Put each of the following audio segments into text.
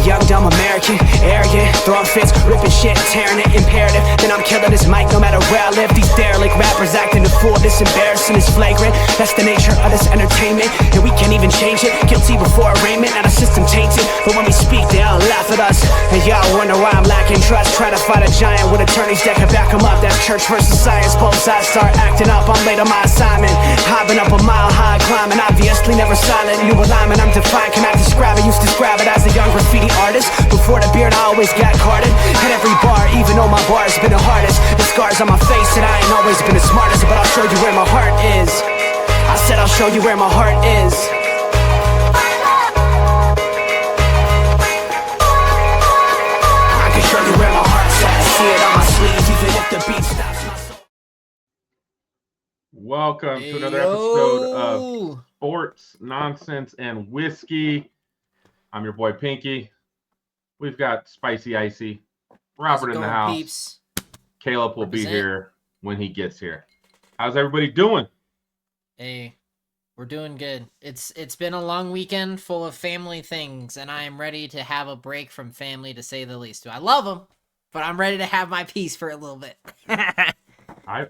young, dumb American, arrogant, throwing fits, ripping shit, tearing it, imperative. Then I'm killing this mic no matter where I live. These derelict rappers acting a fool, this embarrassing is flagrant. That's the nature of this entertainment, and we can't even change it. Guilty before arraignment, now the system tainted. But when we speak, they all laugh at us. And y'all wonder why I'm lacking trust. Try to fight a giant with attorneys that can back them up. That's church versus science. Both sides start acting up. I'm late on my assignment. Hopping up a mile high, climbing, obviously never silent. New alignment, I'm defined, cannot describe it. Used to describe it as a young graffiti artist. Before the beard, I always got carded. At every bar, even though my bar has been the hardest. The scars on my face said I ain't always been the smartest. But I'll show you where my heart is. I said I'll show you where my heart is. I can show you where my heart's at. See it on my sleeve, even if the beat stops my soul. Welcome to another episode of Sports, Nonsense, and Whiskey. I'm your boy Pinky. We've got Spicy Icy, Robert in the house. Peeps? Caleb will be here when he gets here. How's everybody doing? Hey, we're doing good. It's been a long weekend full of family things, and I am ready to have a break from family, to say the least. I love them, but I'm ready to have my peace for a little bit. I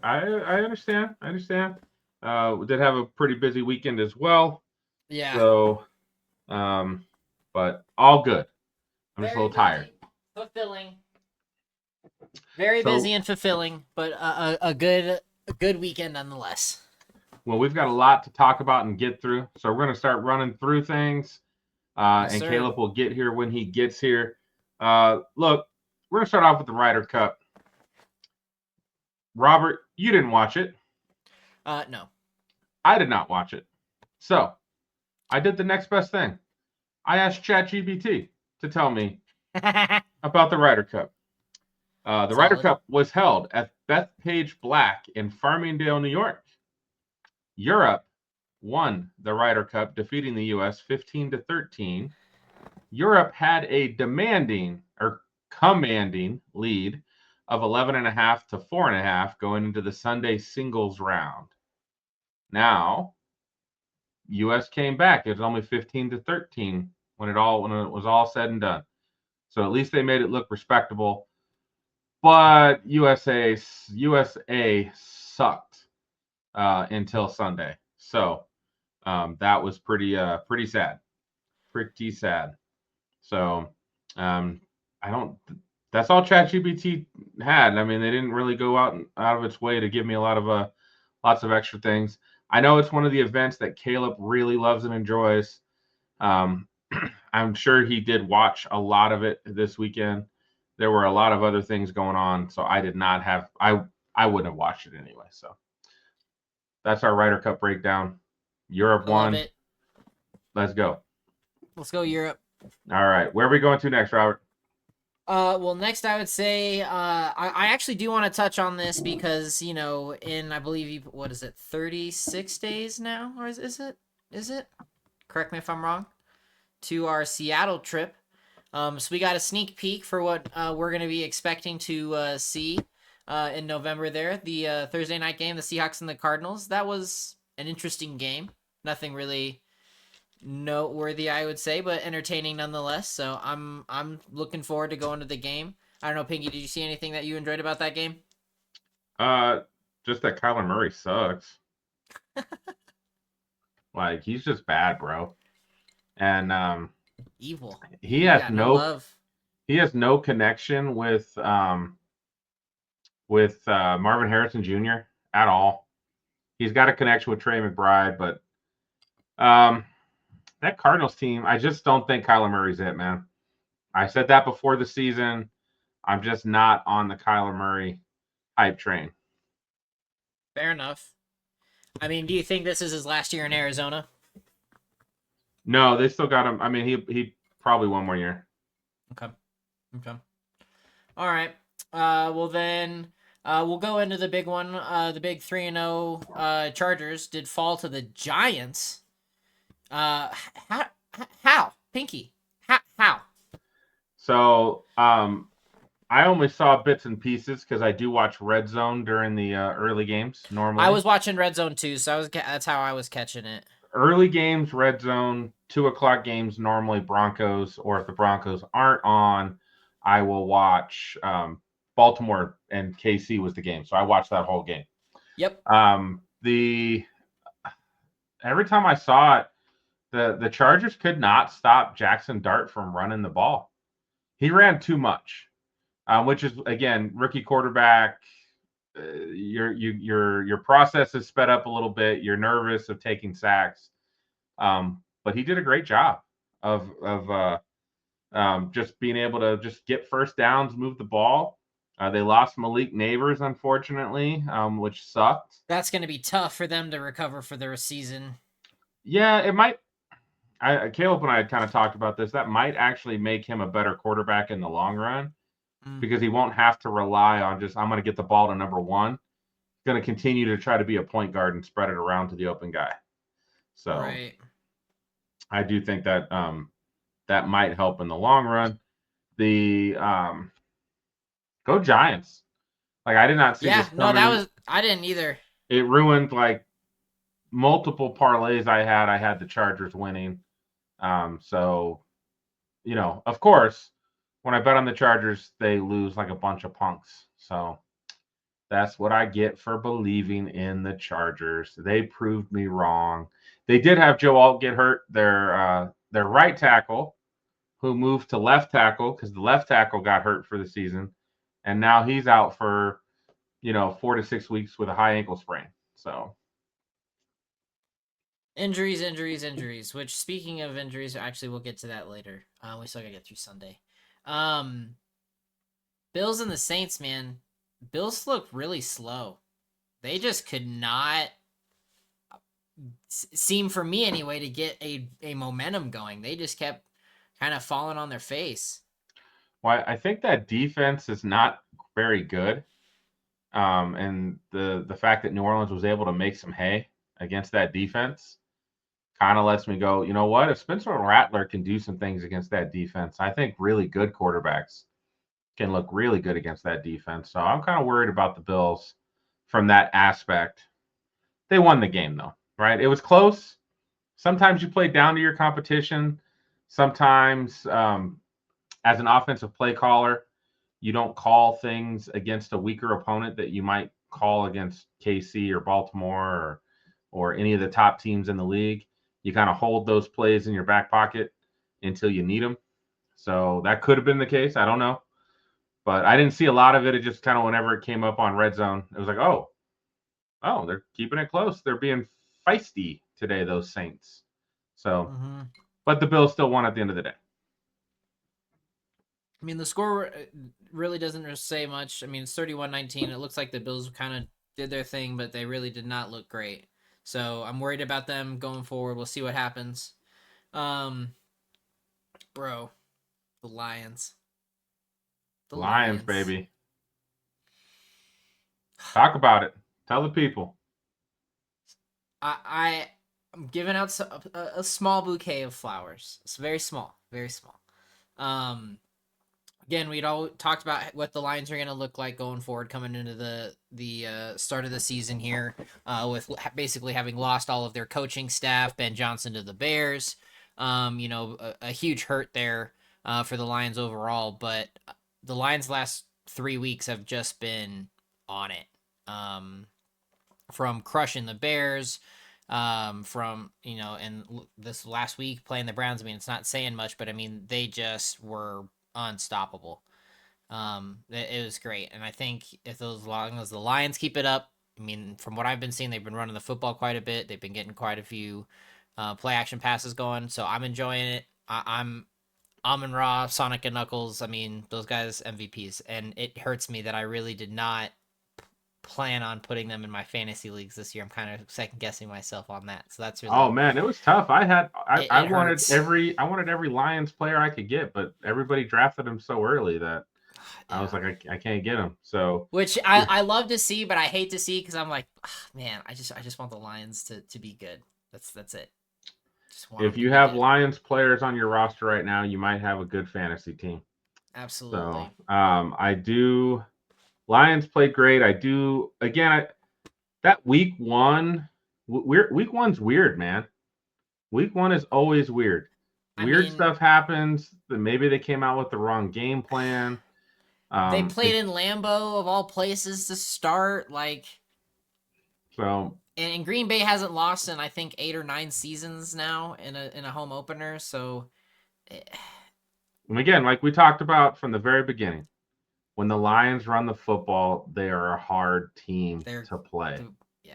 understand. I understand. We did have a pretty busy weekend as well. Yeah. So, but all good. I'm just a little tired. Fulfilling. Very busy and fulfilling, but a good weekend nonetheless. Well, we've got a lot to talk about and get through, so we're going to start running through things, Yes, and sir. Caleb will get here when he gets here. Look, we're going to start off with the Ryder Cup. Robert, you didn't watch it. No. I did not watch it. So, I did the next best thing. I asked ChatGPT to tell me about the Ryder Cup. The Ryder Cup was held at Bethpage Black in Farmingdale, New York. Europe won the Ryder Cup, defeating the U.S. 15-13. Europe had a commanding lead of 11.5 to 4.5 going into the Sunday singles round. Now, U.S. came back. It was only 15-13 when it was all said and done. So at least they made it look respectable. But USA sucked until Sunday. So that was pretty sad. Pretty sad. So that's all ChatGPT had. I mean, they didn't really go out of its way to give me a lot of lots of extra things. I know it's one of the events that Caleb really loves and enjoys. I'm sure he did watch a lot of it this weekend. There were a lot of other things going on, so I did not have. I wouldn't have watched it anyway. So that's our Ryder Cup breakdown. Europe won. Love it. Let's go. Let's go Europe. All right, where are we going to next, Robert? Well, next I would say I actually do want to touch on this because, you know, in, I believe, 36 days now? Or is it? Correct me if I'm wrong. To our Seattle trip. So we got a sneak peek for what we're going to be expecting to see in November there. The Thursday night game, the Seahawks and the Cardinals. That was an interesting game. Nothing really noteworthy, I would say, but entertaining nonetheless. So I'm looking forward to going to the game. I don't know, Pinky, did you see anything that you enjoyed about that game? Just that Kyler Murray sucks. Like, he's just bad, bro. And Evil. He has no love. He has no connection with Marvin Harrison Jr. at all. He's got a connection with Trey McBride, but that Cardinals team, I just don't think Kyler Murray's it, man. I said that before the season. I'm just not on the Kyler Murray hype train. Fair enough. I mean, do you think this is his last year in Arizona? No, they still got him. I mean, he probably one more year. Okay. All right. Well, then we'll go into the big one. The big 3-0 Chargers did fall to the Giants. How? Pinky? How? So, I only saw bits and pieces because I do watch Red Zone during the early games normally. I was watching Red Zone too, so that's how I was catching it. early games, red zone, 2 o'clock games, normally Broncos, or if the Broncos aren't on, I will watch Baltimore and KC was the game. So I watched that whole game. Yep. The every time I saw it, the Chargers could not stop Jackson Dart from running the ball. He ran too much, which is again rookie quarterback. Your process is sped up a little bit. You're nervous of taking sacks, but he did a great job of just being able to just get first downs, move the ball. They lost Malik Neighbors, unfortunately, which sucked. That's going to be tough for them to recover for their season. Yeah, it might. Caleb and I had kind of talked about this. That might actually make him a better quarterback in the long run because he won't have to rely on just, I'm going to get the ball to number one. He's going to continue to try to be a point guard and spread it around to the open guy. So right. I do think that that might help in the long run. The go Giants. Like, I did not see this coming. I didn't either. It ruined like multiple parlays I had. I had the Chargers winning. So, of course, when I bet on the Chargers, they lose like a bunch of punks. So that's what I get for believing in the Chargers. They proved me wrong. They did have Joe Alt get hurt, their right tackle, who moved to left tackle because the left tackle got hurt for the season. And now he's out for, 4 to 6 weeks with a high ankle sprain. So Injuries, which speaking of injuries, actually we'll get to that later. We still gotta get through Sunday. Bills and the Saints, man. Bills look really slow. They just could not seem, for me anyway, to get a momentum going. They just kept kind of falling on their face. Well, I think that defense is not very good. And the fact that New Orleans was able to make some hay against that defense kind of lets me go, you know what? If Spencer Rattler can do some things against that defense, I think really good quarterbacks can look really good against that defense. So I'm kind of worried about the Bills from that aspect. They won the game, though, right? It was close. Sometimes you play down to your competition. Sometimes, as an offensive play caller, you don't call things against a weaker opponent that you might call against KC or Baltimore or any of the top teams in the league. You kind of hold those plays in your back pocket until you need them. So that could have been the case. I don't know. But I didn't see a lot of it. It just kind of, whenever it came up on red zone, it was like, oh, they're keeping it close. They're being feisty today, those Saints. So, but the Bills still won at the end of the day. I mean, the score really doesn't say much. I mean, it's 31-19. It looks like the Bills kind of did their thing, but they really did not look great. So I'm worried about them going forward. We'll see what happens. Bro, the Lions. The Lions, baby. Talk about it. Tell the people. I'm giving out a small bouquet of flowers. It's very small, very small. Again, we'd all talked about what the Lions are going to look like going forward, coming into the start of the season here, with basically having lost all of their coaching staff, Ben Johnson to the Bears. A huge hurt there for the Lions overall, but the Lions' last 3 weeks have just been on it. From crushing the Bears, and this last week playing the Browns. I mean, it's not saying much, but I mean, they just were unstoppable. It was great, and I think as long as the Lions keep it up, I mean, from what I've been seeing, they've been running the football quite a bit. They've been getting quite a few play action passes going, so I'm enjoying it. I'm Amon-Ra, Sonic and Knuckles. I mean, those guys MVPs, and it hurts me that I really did not plan on putting them in my fantasy leagues this year. I'm kind of second guessing myself on that. So that's really. Oh man, it was tough. I wanted every Lions player I could get, but everybody drafted him so early that I was like, I can't get him. So which I love to see, but I hate to see because I'm like, man, I just want the Lions to be good. That's it. If you have Lions players on your roster right now, you might have a good fantasy team. Absolutely. So I do. Lions played great. I do. Again, that week one's weird, man. Week 1 is always weird. Weird stuff happens. Maybe they came out with the wrong game plan. They played in Lambeau of all places to start. And Green Bay hasn't lost in I think 8 or 9 seasons now in a home opener. So, and again, like we talked about from the very beginning, when the Lions run the football, they are a hard team to play. Yeah,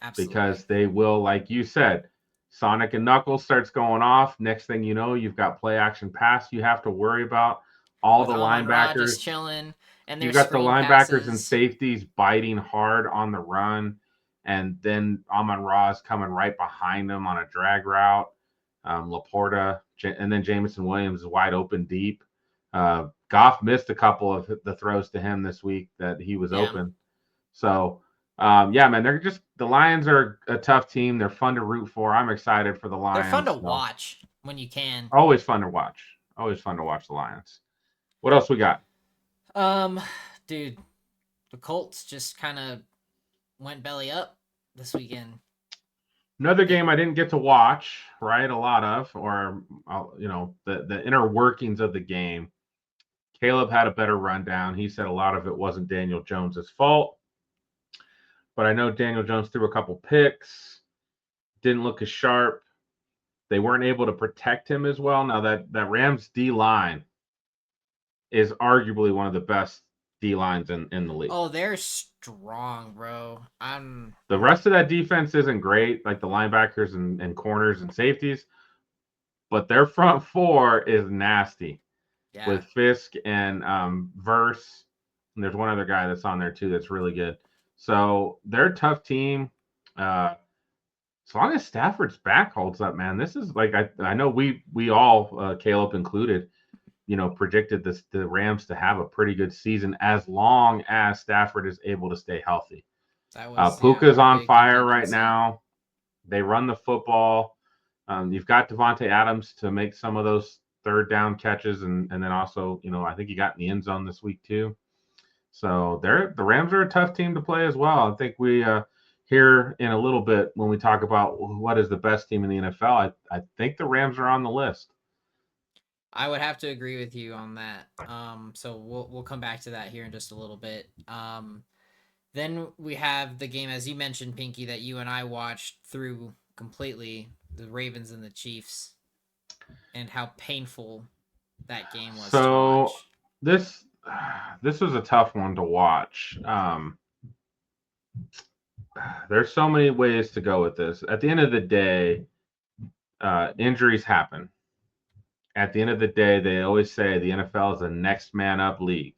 absolutely. Because they will, like you said, Sonic and Knuckles starts going off. Next thing you know, you've got play action pass you have to worry about. All with the linebackers just chilling, and you've got the linebackers and safeties biting hard on the run, and then Amon-Ra's coming right behind them on a drag route. Laporta, and then Jameson Williams is wide open deep. Goff missed a couple of the throws to him this week that he was open. So, man, the Lions are a tough team. They're fun to root for. I'm excited for the Lions. They're fun to watch when you can. Always fun to watch. Always fun to watch the Lions. What else we got? Dude, the Colts just kind of went belly up this weekend. Another game I didn't get to watch, right? A lot of, or the inner workings of the game. Caleb had a better rundown. He said a lot of it wasn't Daniel Jones's fault, but I know Daniel Jones threw a couple picks, didn't look as sharp. They weren't able to protect him as well. Now that Rams D line is arguably one of the best D lines in the league. Oh, they're strong, bro. The rest of that defense isn't great, like the linebackers and corners and safeties, but their front four is nasty. Yeah. With Fisk and Verse, and there's one other guy that's on there too that's really good. So they're a tough team. As long as Stafford's back holds up, man, this is like I know we all, Caleb included, predicted the Rams to have a pretty good season as long as Stafford is able to stay healthy. Puka's on fire right now. They run the football. You've got Devontae Adams to make some of those third down catches, and then also, I think he got in the end zone this week too. So the Rams are a tough team to play as well. I think we here in a little bit when we talk about what is the best team in the NFL, I think the Rams are on the list. I would have to agree with you on that. So we'll come back to that here in just a little bit. Then we have the game, as you mentioned, Pinky, that you and I watched through completely, the Ravens and the Chiefs, and how painful that game was to watch. This was a tough one to watch. There's so many ways to go with this. At the end of the day, injuries happen. At the end of the day, they always say the NFL is a next man up league.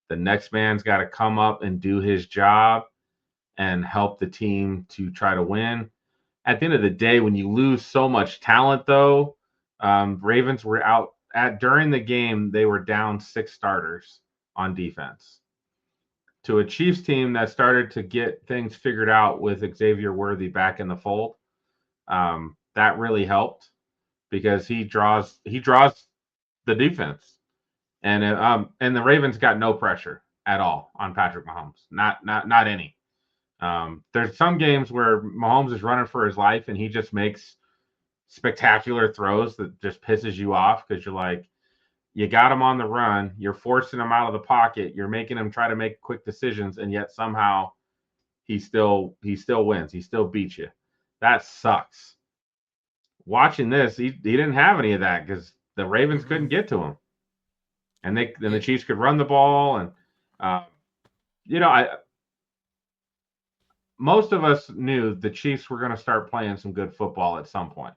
The next man's got to come up and do his job and help the team to try to win. At the end of the day, when you lose so much talent, though, Ravens were out during the game. They were down 6 starters on defense to a Chiefs team that started to get things figured out with Xavier Worthy back in the fold. That really helped because he draws the defense, and the Ravens got no pressure at all on Patrick Mahomes. Not any. There's some games where Mahomes is running for his life and he just makes spectacular throws that just pisses you off because you're like, you got him on the run, you're forcing him out of the pocket, you're making him try to make quick decisions, and yet somehow he still wins. He still beats you. That sucks. Watching this, he didn't have any of that because the Ravens couldn't get to him, and the Chiefs could run the ball, and most of us knew the Chiefs were going to start playing some good football at some point.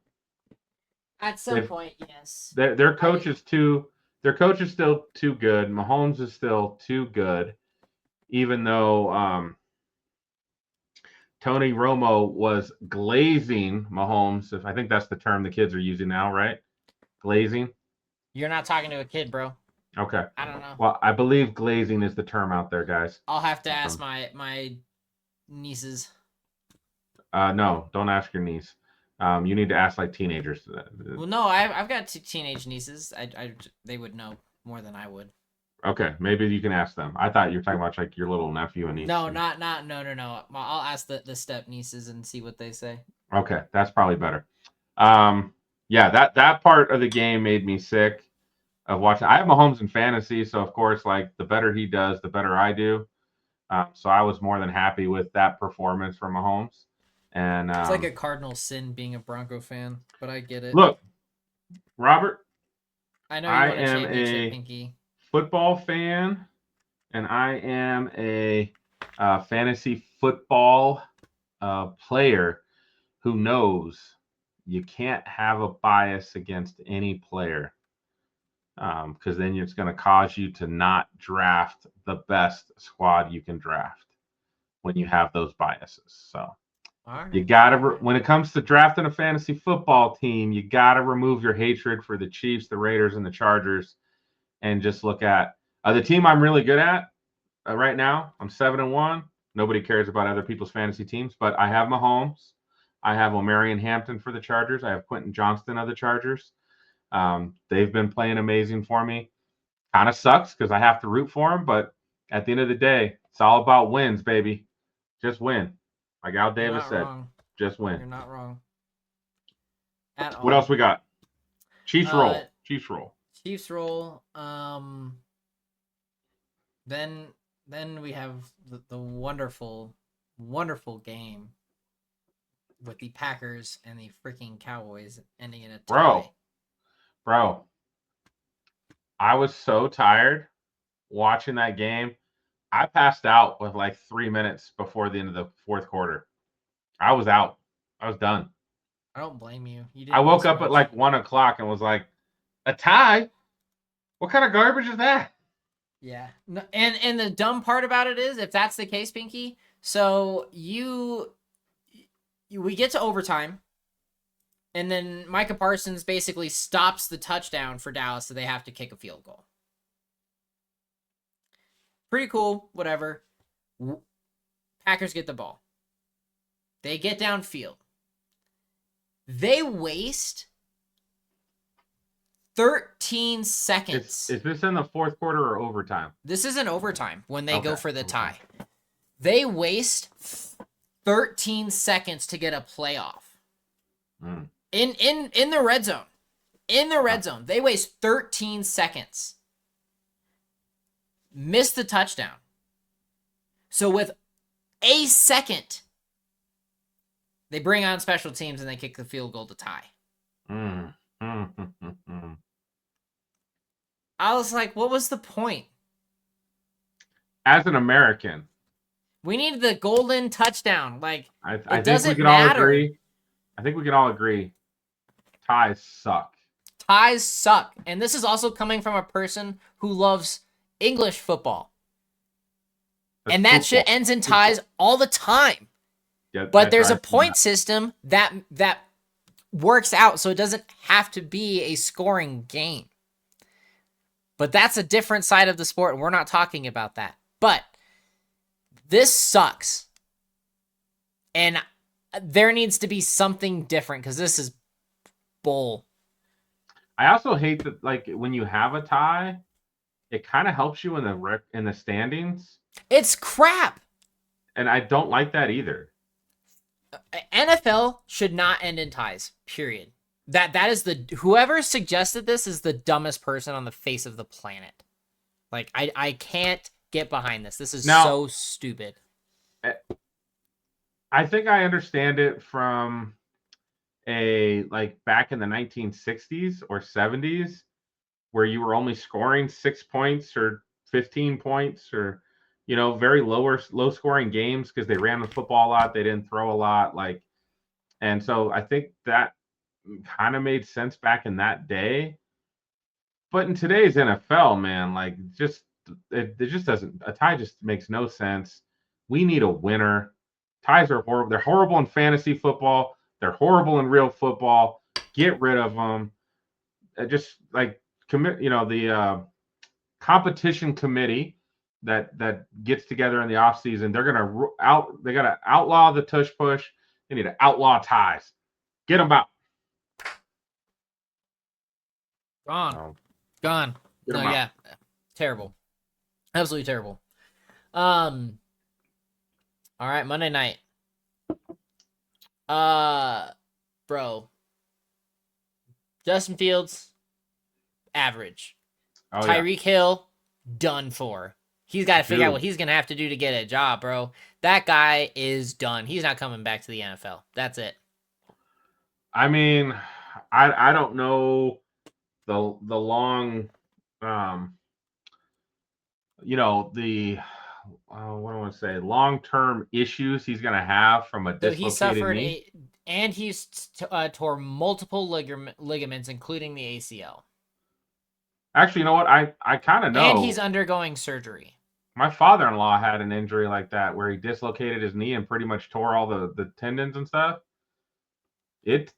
At some point, yes. Their coach is still too good. Mahomes is still too good, even though Tony Romo was glazing Mahomes. I think that's the term the kids are using now, right? Glazing. You're not talking to a kid, bro. Okay. I don't know. Well, I believe glazing is the term out there, guys. I'll have to ask my nieces. No, don't ask your niece. You need to ask like teenagers. Well, no, I've got 2 teenage nieces. They would know more than I would. Okay, maybe you can ask them. I thought you were talking about like your little nephew and niece. No, no. I'll ask the step nieces and see what they say. Okay, that's probably better. Yeah, that part of the game made me sick of watching. I have Mahomes in fantasy, so of course, like the better he does, the better I do. So I was more than happy with that performance from Mahomes. And It's like a cardinal sin being a Bronco fan, but I get it. look, Robert, I know you I won a am championship, a Pinky. football fan, and I am a fantasy football player who knows you can't have a bias against any player because then it's going to cause you to not draft the best squad you can draft when you have those biases. So you got to, when it comes to drafting a fantasy football team, you got to remove your hatred for the Chiefs, the Raiders, and the Chargers, and just look at the team I'm really good at right now. I'm 7-1. Nobody cares about other people's fantasy teams, but I have Mahomes. I have Omarion Hampton for the Chargers. I have Quentin Johnston of the Chargers. They've been playing amazing for me. Kind of sucks because I have to root for them, but at the end of the day, it's all about wins, baby. Just win. Like Al Davis said, wrong. just win. You're not wrong. At all. What else we got? Chiefs roll. Chiefs roll. Chiefs roll. Then we have the wonderful, wonderful game with the Packers and the freaking Cowboys ending in a tie. Bro, I was so tired watching that game. I passed out with like 3 minutes before the end of the fourth quarter. I was out. I was done. I don't blame you. I woke up at like 1 o'clock and was like, a tie? What kind of garbage is that? Yeah. No, and the dumb part about it is, if that's the case, Pinky, so we get to overtime, and then Micah Parsons basically stops the touchdown for Dallas, so they have to kick a field goal. Pretty cool, whatever. Packers get the ball. They get downfield. They waste 13 seconds. Is this in the fourth quarter or overtime? This is in overtime when they go for the tie. They waste 13 seconds to get a playoff. In the red zone. In the red zone. They waste 13 seconds. Miss the touchdown. So with a second, they bring on special teams and they kick the field goal to tie. I was like, what was the point? As an American, we need the golden touchdown. Like, I think we can all agree. I think we can all agree. Ties suck. Ties suck. And this is also coming from a person who loves English football. That's and that football. Shit ends in ties all the time. Yeah, but there's a point system that works out, so it doesn't have to be a scoring game. But that's a different side of the sport, and we're not talking about that. But this sucks. And there needs to be something different, because this is bull. I also hate that, like, when you have a tie, it kind of helps you in the standings. It's crap. And I don't like that either. NFL should not end in ties, period. That is whoever suggested this is the dumbest person on the face of the planet. Like, I can't get behind this. This is so stupid. I think I understand it from back in the 1960s or 70s, where you were only scoring 6 points or 15 points or, very low scoring games because they ran the football a lot. They didn't throw a lot. And so I think that kind of made sense back in that day. But in today's NFL, man, it just doesn't, a tie just makes no sense. We need a winner. Ties are horrible. They're horrible in fantasy football. They're horrible in real football. Get rid of them. Just commit, the competition committee that gets together in the offseason, they got to outlaw the tush push. They need to outlaw ties. Get them out. Gone. No, yeah. Terrible. Absolutely terrible. All right, Monday night. Bro, Justin Fields, average. Oh, Tyreek Hill, done for. He's got to figure out what he's going to have to do to get a job, bro. That guy is done. He's not coming back to the NFL. That's it. I mean, I don't know the long, you know, the what do I want to say, long-term issues he's going to have from a So dislocated he suffered knee. and he's tore multiple ligaments, including the ACL. Actually, you know what? I kind of know. And he's undergoing surgery. My father-in-law had an injury like that where he dislocated his knee and pretty much tore all the tendons and stuff. It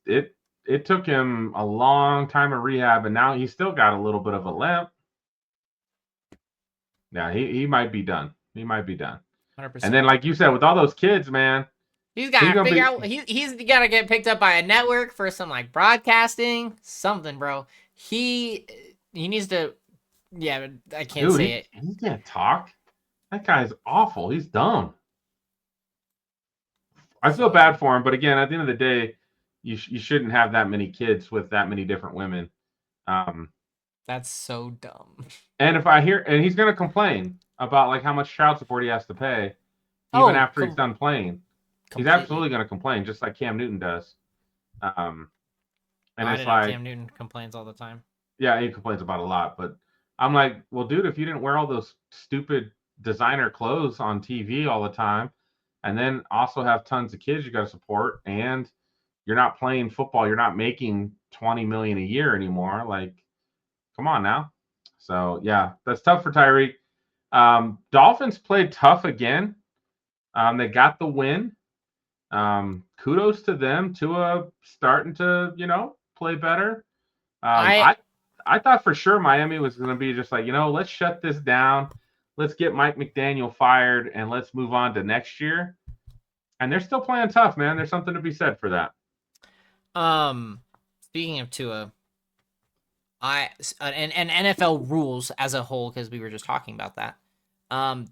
took him a long time of rehab, and now he's still got a little bit of a limp. Yeah, he might be done. He might be done. 100%. And then, like you said, with all those kids, man, he's got to figure out. He's got to get picked up by a network for some like broadcasting, something, bro. He needs to. Yeah, I can't say it. He can't talk. That guy's awful. He's dumb. I feel bad for him, but again, at the end of the day, you shouldn't have that many kids with that many different women. That's so dumb. And if I hear, and he's going to complain about like how much child support he has to pay, even after he's done playing. Completely. He's absolutely going to complain, just like Cam Newton does. And it's like Cam Newton complains all the time. Yeah, he complains about a lot, but I'm like, well, dude, if you didn't wear all those stupid designer clothes on TV all the time, and then also have tons of kids you got to support, and you're not playing football, you're not making $20 million a year anymore. Like, come on now. So yeah, that's tough for Tyreek. Dolphins played tough again. They got the win. Kudos to them. Tua starting to, play better. I thought for sure Miami was going to be just like, let's shut this down. Let's get Mike McDaniel fired and let's move on to next year. And they're still playing tough, man. There's something to be said for that. Speaking of Tua, and NFL rules as a whole, because we were just talking about that.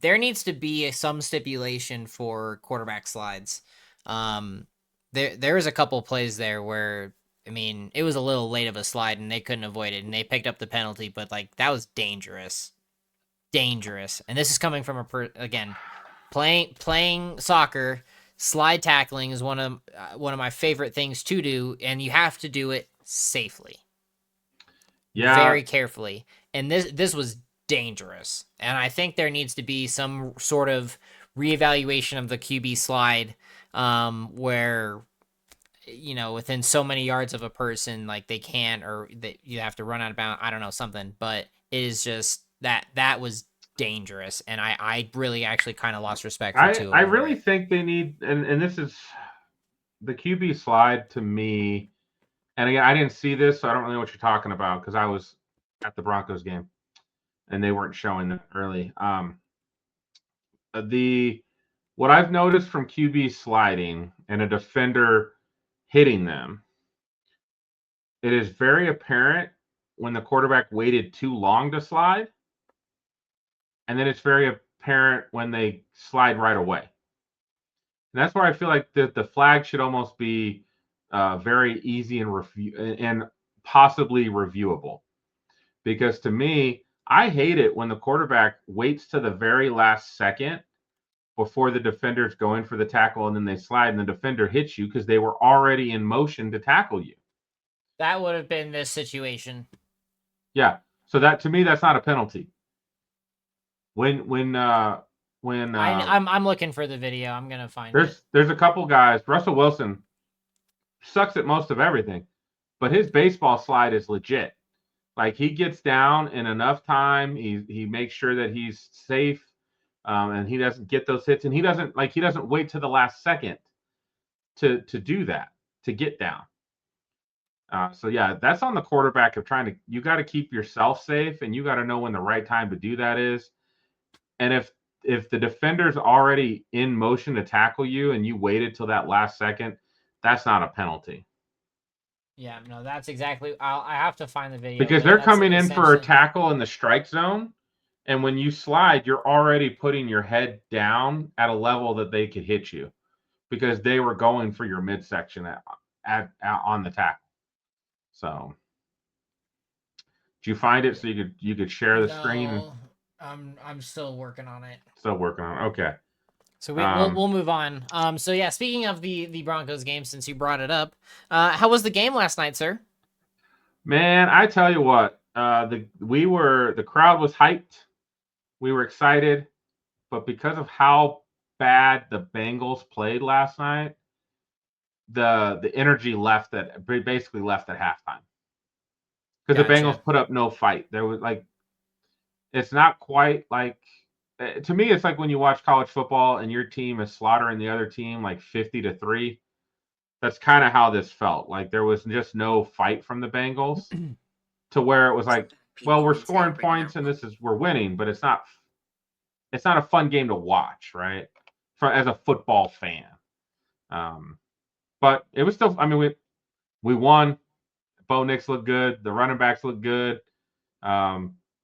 There needs to be some stipulation for quarterback slides. There was a couple plays there where, I mean, it was a little late of a slide and they couldn't avoid it and they picked up the penalty, but like that was dangerous. And this is coming from again, playing soccer. Slide tackling is one of my favorite things to do, and you have to do it safely. Yeah. Very carefully. And this was dangerous. And I think there needs to be some sort of reevaluation of the QB slide, where, within so many yards of a person, like they can't, or that you have to run out of bounds. I don't know, something, but it is just that was dangerous. And I really actually kind of lost respect for Tua. I really think they need, and this is the QB slide to me. And again, I didn't see this, so I don't really know what you're talking about because I was at the Broncos game and they weren't showing that early. What I've noticed from QB sliding and a defender hitting them, it is very apparent when the quarterback waited too long to slide, and then it's very apparent when they slide right away. And that's where I feel like the flag should almost be very easy and possibly reviewable. Because to me, I hate it when the quarterback waits to the very last second before the defender's going for the tackle and then they slide and the defender hits you because they were already in motion to tackle you. That would have been this situation. Yeah. So that, to me, that's not a penalty. When I'm looking for the video. I'm gonna find it. There's a couple guys. Russell Wilson sucks at most of everything, but his baseball slide is legit. Like, he gets down in enough time. He makes sure that he's safe, and he doesn't get those hits. And he doesn't wait to the last second to do that, to get down. So yeah, that's on the quarterback of you got to keep yourself safe, and you got to know when the right time to do that is. And if the defender's already in motion to tackle you and you waited till that last second, that's not a penalty. Yeah, no, that's exactly. I have to find the video because they're coming in for a tackle in the strike zone, and when you slide, you're already putting your head down at a level that they could hit you, because they were going for your midsection on the tackle. So Did you find it so you could share the screen? No, I'm still working on it. Still working on it. Okay. So we'll move on. So yeah, speaking of the Broncos game, since you brought it up, how was the game last night, sir? Man, I tell you what, the crowd was hyped. We were excited, but because of how bad the Bengals played last night, the energy basically left at halftime. Because the Gotcha. Bengals put up no fight. There was it's not quite like to me, it's like when you watch college football and your team is slaughtering the other team like 50-3. That's kind of how this felt. Like there was just no fight from the Bengals to where it was like, well, we're scoring points and we're winning, but it's not a fun game to watch, right? As a football fan. But it was still, I mean, we won. Bo Nix looked good. The running backs looked good.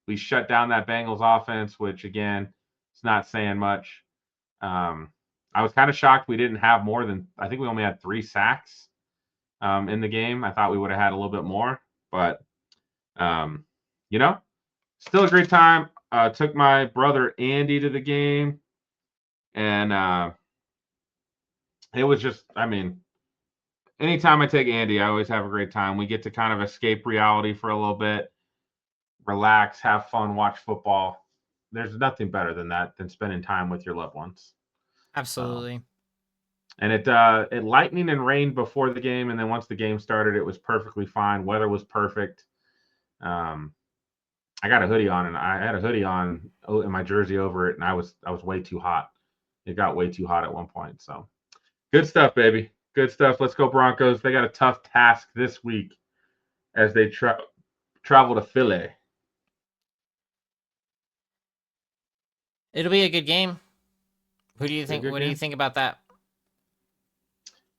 We shut down that Bengals offense, which again, it's not saying much. I was kind of shocked we didn't have more than, I think we only had 3 sacks in the game. I thought we would have had a little bit more, but still a great time. Took my brother Andy to the game, and it was just, I mean, anytime I take Andy, I always have a great time. We get to kind of escape reality for a little bit, relax, have fun, watch football. There's nothing better than that, than spending time with your loved ones. Absolutely. And it lightning and rained before the game, and then once the game started, it was perfectly fine. Weather was perfect. I got a hoodie on, and I had a hoodie on and my jersey over it, and I was way too hot. It got way too hot at one point. So good stuff, baby. Good stuff. Let's go Broncos. They got a tough task this week as they travel to Philly. It'll be a good game. Who do you think? What do you think about that?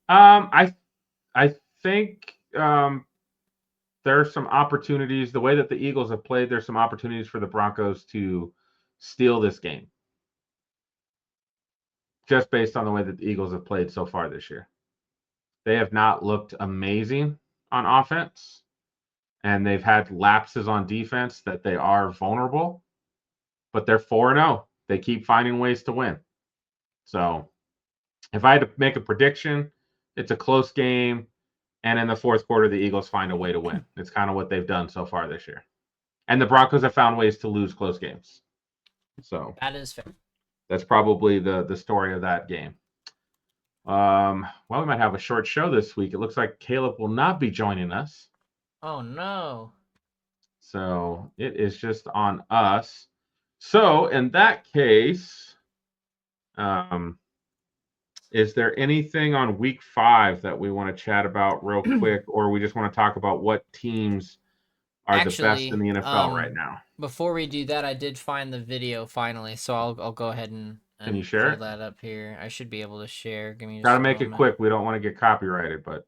I think there are some opportunities. The way that the Eagles have played, there's some opportunities for the Broncos to steal this game. Just based on the way that the Eagles have played so far this year. They have not looked amazing on offense, and they've had lapses on defense that they are vulnerable, but they're 4-0. They keep finding ways to win. So if I had to make a prediction, it's a close game, and in the fourth quarter, the Eagles find a way to win. It's kind of what they've done so far this year. And the Broncos have found ways to lose close games. So that is fair. That's probably the story of that game. Well, we might have a short show this week. It looks like Caleb will not be joining us. Oh, no. So it is just on us. So in that case, is there anything on week 5 that we want to chat about real quick, or we just want to talk about what teams are the best in the NFL right now? Before we do that, I did find the video finally, so I'll go ahead and can you share pull that up here. I should be able to share. Give me just gotta make it quick. We don't want to get copyrighted, but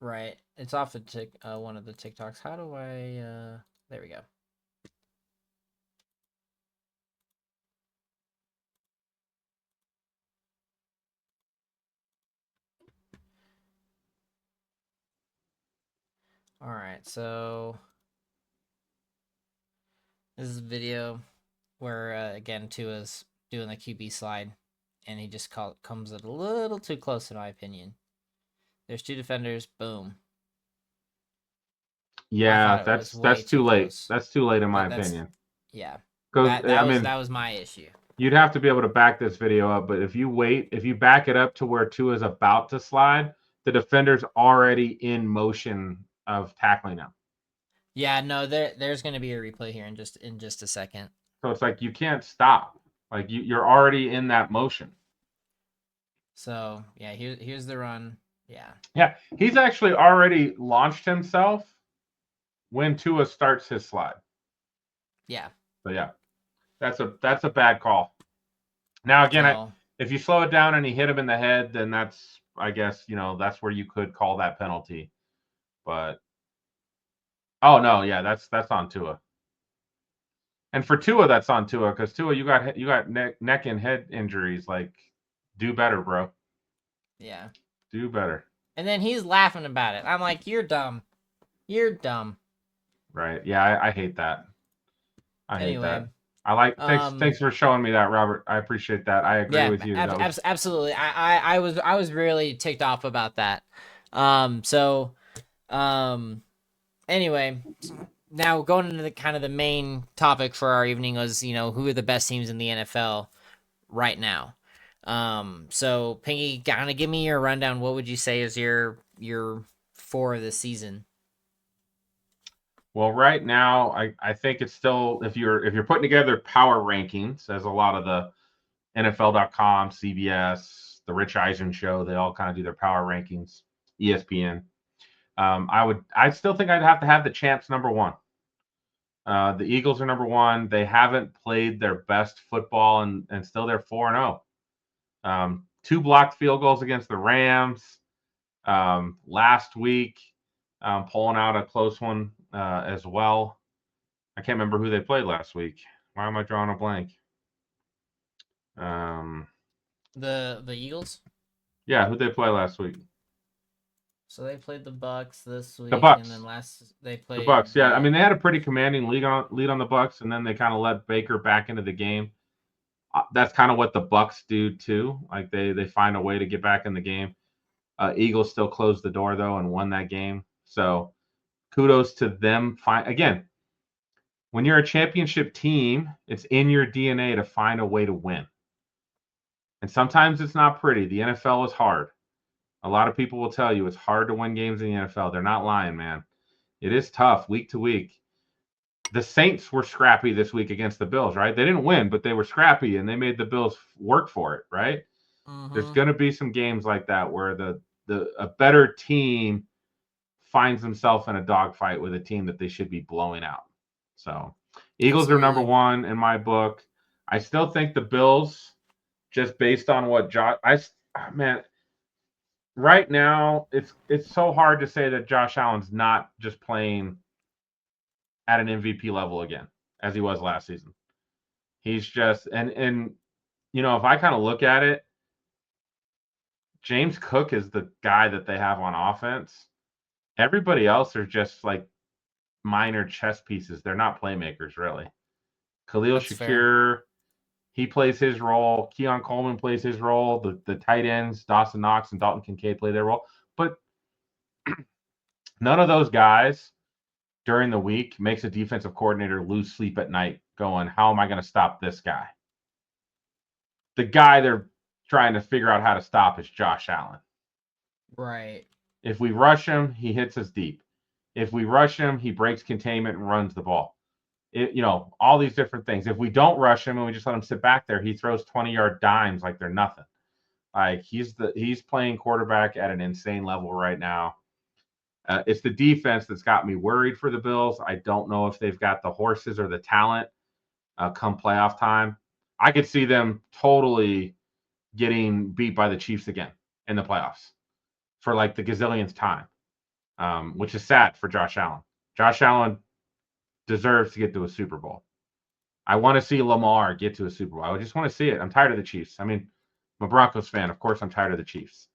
right, it's off the one of the TikToks. How do I? There we go. All right, so this is a video where again Tua's doing the QB slide, and he just comes a little too close in my opinion. There's 2 defenders. Boom. Yeah, that's too late. Close. That's too late in my opinion. Yeah. That was my issue. You'd have to be able to back this video up, but if you back it up to where Tua is about to slide, the defender's already in motion of tackling him. Yeah, no, there's going to be a replay here in just a second. So it's like you can't stop. Like you're already in that motion. So yeah, here's the run. Yeah. Yeah, he's actually already launched himself when Tua starts his slide. Yeah. So yeah, that's a bad call. Now again, if you slow it down and he hit him in the head, then that's, I guess, that's where you could call that penalty. But oh no, yeah, that's on Tua. And for Tua, that's on Tua, because Tua, you got neck and head injuries. Like, do better, bro. Yeah. Do better. And then he's laughing about it. I'm like, you're dumb. You're dumb. Right. Yeah, I hate that. I hate Anyway, that. Thanks for showing me that, Robert. I appreciate that. I agree with you. That was absolutely. I was really ticked off about that. So, anyway, now going into the kind of the main topic for our evening was, who are the best teams in the NFL right now. So Pinky, kind of give me your rundown. What would you say is your 4 of the season? well, right now, I think it's still if you're putting together power rankings, as a lot of the NFL.com, CBS, the Rich Eisen show, they all kind of do their power rankings. ESPN. I still think I'd have to have the champs number one. The Eagles are number one. They haven't played their best football, and still they're 4-0. 2 blocked field goals against the Rams last week, pulling out a close one as well. I can't remember who they played last week. Why am I drawing a blank? The Eagles. Yeah, who'd they play last week? So they played the Bucks this week, The Bucks. and then they played the Bucks. Yeah, I mean they had a pretty commanding lead on the Bucks, and then they kind of let Baker back into the game. That's kind of what the Bucks do too. Like they find a way to get back in the game. Eagles still closed the door though and won that game. So kudos to them. Again, when you're a championship team, it's in your DNA to find a way to win. And sometimes it's not pretty. The NFL is hard. A lot of people will tell you it's hard to win games in the NFL. They're not lying, man. It is tough week to week. The Saints were scrappy this week against the Bills, right? They didn't win, but they were scrappy, and they made the Bills work for it, right? Mm-hmm. There's going to be some games like that where a better team finds themselves in a dogfight with a team that they should be blowing out. So Eagles are number one in my book. I still think the Bills, just based on what right now it's so hard to say that Josh Allen's not just playing at an MVP level again, as he was last season. He's just and if I kind of look at it, James Cook is the guy that they have on offense. Everybody else are just like minor chess pieces. They're not playmakers, really. Khalil Shakir, he plays his role. Keon Coleman plays his role. The tight ends, Dawson Knox and Dalton Kincaid play their role. But none of those guys during the week makes a defensive coordinator lose sleep at night going, how am I going to stop this guy? The guy they're trying to figure out how to stop is Josh Allen. Right. If we rush him, he hits us deep. If we rush him, he breaks containment and runs the ball. All these different things. If we don't rush him and we just let him sit back there, he throws 20-yard dimes like they're nothing. Like he's playing quarterback at an insane level right now. It's the defense that's got me worried for the Bills. I don't know if they've got the horses or the talent come playoff time. I could see them totally getting beat by the Chiefs again in the playoffs for like the gazillionth time, which is sad for Josh Allen. Josh Allen deserves to get to a Super Bowl. I want to see Lamar get to a Super Bowl. I just want to see it. I'm tired of the Chiefs. I mean, I'm a Broncos fan. Of course, I'm tired of the Chiefs.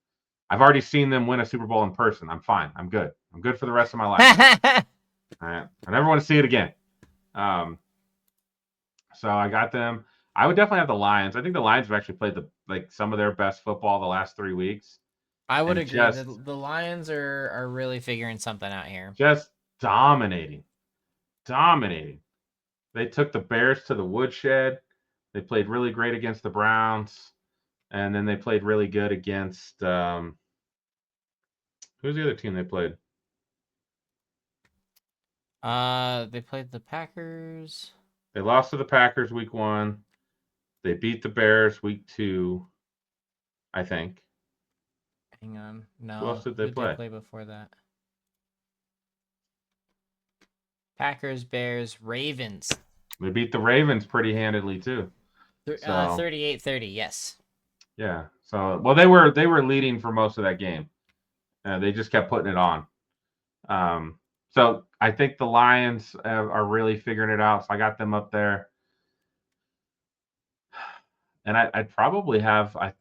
I've already seen them win a Super Bowl in person. I'm fine. I'm good. I'm good for the rest of my life. All right. I never want to see it again. So I got them. I would definitely have the Lions. I think the Lions have actually played some of their best football the last 3 weeks. I would agree. The Lions are really figuring something out here. Just dominating. They took the Bears to the woodshed. They played really great against the Browns. And then they played really good against who's the other team they played? They played the Packers. They lost to the Packers week 1. They beat the Bears week 2, I think. Hang on. No. Who else did they play? They play before that? Packers, Bears, Ravens. They beat the Ravens pretty handedly too. 38-30, yes. Yeah. So, well, they were leading for most of that game. They just kept putting it on. So I think the Lions are really figuring it out. So I got them up there. And I'd probably have I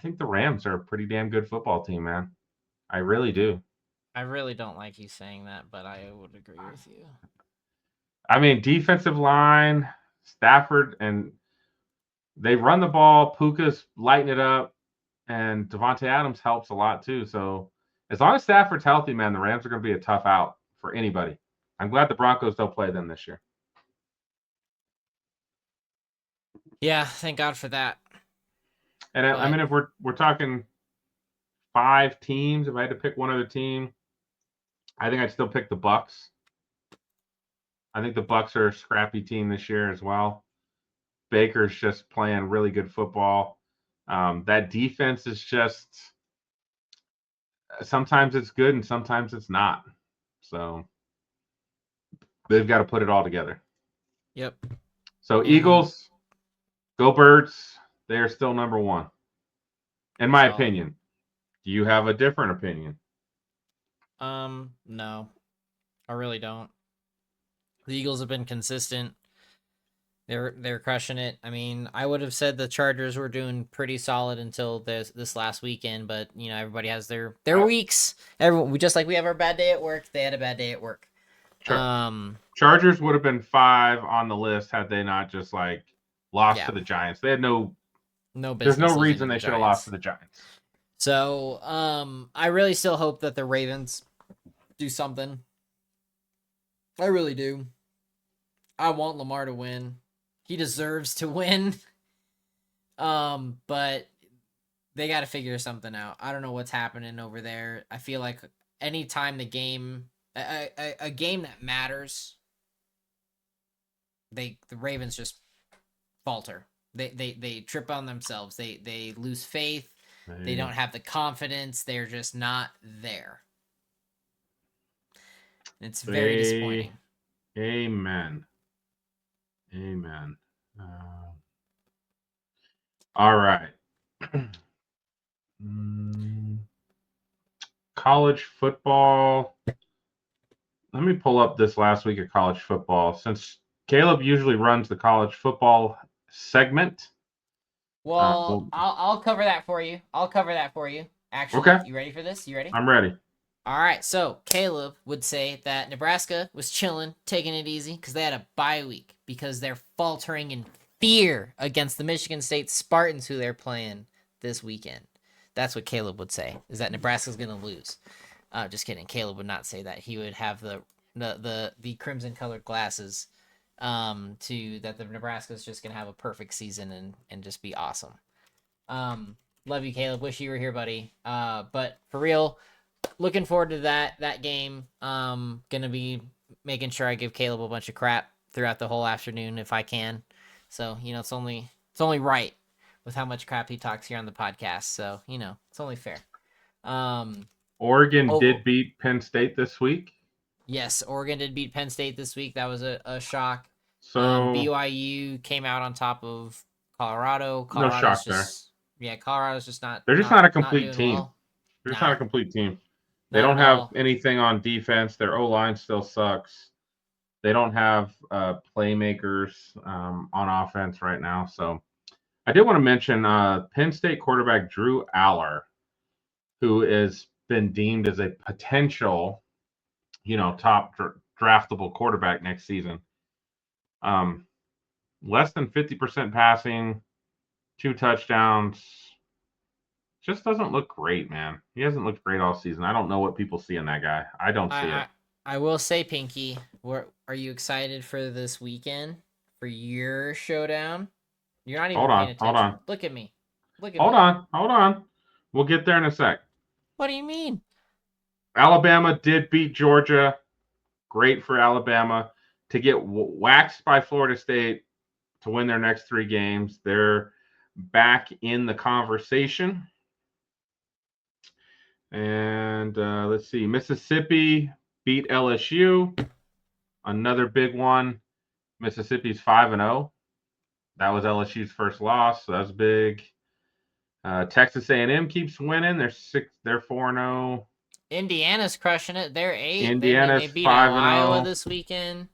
think the Rams are a pretty damn good football team, man. I really do. I really don't like you saying that, but I would agree with you. I mean, defensive line, Stafford, and they run the ball. Puka's lighting it up, and Devontae Adams helps a lot too. So as long as Stafford's healthy, man, the Rams are going to be a tough out for anybody. I'm glad the Broncos don't play them this year. Yeah, thank God for that. And I mean, if we're talking 5 teams, if I had to pick one other team, I think I'd still pick the Bucks. I think the Bucks are a scrappy team this year as well. Baker's just playing really good football. That defense is just sometimes it's good and sometimes it's not. So they've got to put it all together. Yep. So Eagles, go Birds. They are still number 1, in my opinion. Do you have a different opinion? No, I really don't. The Eagles have been consistent. They're crushing it. I mean, I would have said the Chargers were doing pretty solid until this last weekend, but you know, everybody has their weeks. Everyone, just like we have our bad day at work, they had a bad day at work. Sure. Chargers would have been 5 on the list had they not just like lost to the Giants. They had no business. There's no reason they should have lost to the Giants. So, I really still hope that the Ravens do something. I really do. I want Lamar to win. He deserves to win. But they got to figure something out. I don't know what's happening over there. I feel like anytime the game, a game that matters, the Ravens just falter. They trip on themselves. They lose faith. They don't have the confidence. They're just not there. It's very disappointing. Amen. All right. College football. Let me pull up this last week of college football, since Caleb usually runs the college football segment. Well, I'll cover that for you. Actually, okay. You ready for this? You ready? I'm ready. All right. So Caleb would say that Nebraska was chilling, taking it easy because they had a bye week because they're faltering in fear against the Michigan State Spartans who they're playing this weekend. That's what Caleb would say, is that Nebraska's going to lose. Just kidding. Caleb would not say that. He would have the crimson colored glasses to that the Nebraska's just going to have a perfect season and just be awesome. Love you, Caleb. Wish you were here, buddy. But for real, looking forward to that game. Gonna be making sure I give Caleb a bunch of crap throughout the whole afternoon if I can. So, you know, it's only right with how much crap he talks here on the podcast. So, you know, it's only fair. Oregon did beat Penn State this week. Yes, Oregon did beat Penn State this week. That was a shock. So BYU came out on top of Colorado. No shock there. Yeah, Colorado's just not. They're just not a complete team. Well. They're just not a complete team. They don't have anything on defense. Their O-line still sucks. They don't have playmakers on offense right now. So I did want to mention Penn State quarterback Drew Aller, who has been deemed as a potential, top draftable quarterback next season. Less than 50% passing, 2 touchdowns. Just doesn't look great, man. He hasn't looked great all season. I don't know what people see in that guy. I don't see it. I will say, Pinky, are you excited for this weekend for your showdown? You're not even paying attention. Hold on. Look at me. Hold on. We'll get there in a sec. What do you mean? Alabama did beat Georgia. Great for Alabama. To get waxed by Florida State to win their next 3 games. They're back in the conversation. And let's see. Mississippi beat LSU. Another big one. Mississippi's 5-0. That was LSU's first loss, so that's big. Texas A&M keeps winning. They're 4-0. Indiana's crushing it. They're 8. Indiana's they beat 5-0. Iowa this weekend.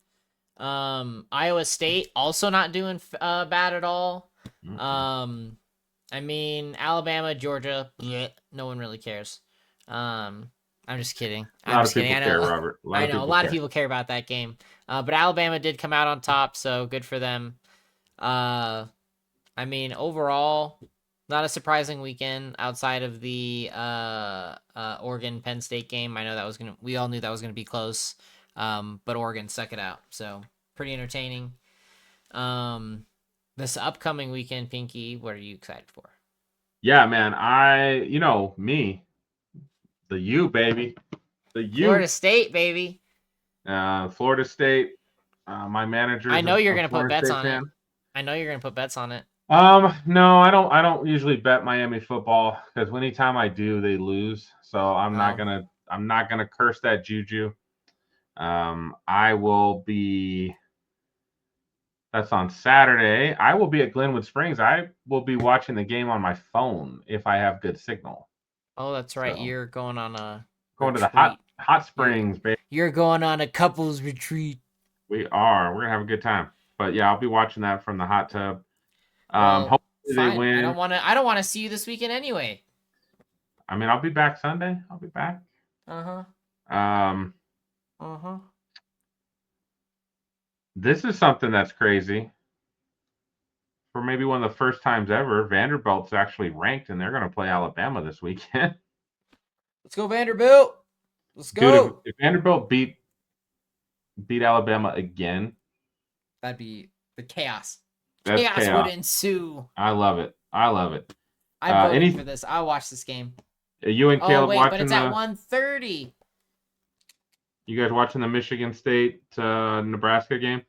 Iowa State also not doing bad at all. I mean, Alabama, Georgia, no one really cares. I'm just kidding. A I'm lot just of people kidding. I care, know. Robert. A lot I of know a people lot of care. people care about that game. But Alabama did come out on top, so good for them. I mean, overall, not a surprising weekend outside of the Oregon Penn State game. I know that was we all knew that was gonna be close. But Oregon stuck it out, so pretty entertaining. This upcoming weekend, Pinky, what are you excited for? Yeah, man. Me, the U, baby. The U. Florida State, baby. Florida State. My I manager's know you're a gonna put Florida bets State on it. fan. I know you're gonna put bets on it. No, I don't. I don't usually bet Miami football because anytime I do, they lose. So I'm not Oh. gonna. I'm not gonna curse that juju. I will be. That's on Saturday. I will be at Glenwood Springs. I will be watching the game on my phone if I have good signal. Oh, that's right. So, You're going on a going to the retreat. hot springs, baby. You're going on a couples retreat. We are. We're gonna have a good time. But yeah, I'll be watching that from the hot tub. Well, Hopefully they fine. win. I don't want to see you this weekend anyway. I mean, I'll be back Sunday. I'll be back. Uh-huh. Um, Uh-huh. this is something that's crazy. For maybe one of the first times ever, Vanderbilt's actually ranked, and they're going to play Alabama this weekend. Let's go, Vanderbilt. Let's go. Dude, if Vanderbilt beat Alabama again, That'd be the chaos. that's Chaos would ensue. I love it. I love it. I'm voting for this. I'll watch this game. You and Caleb wait, watching but it's at 1:30. You guys watching the Michigan State Nebraska game?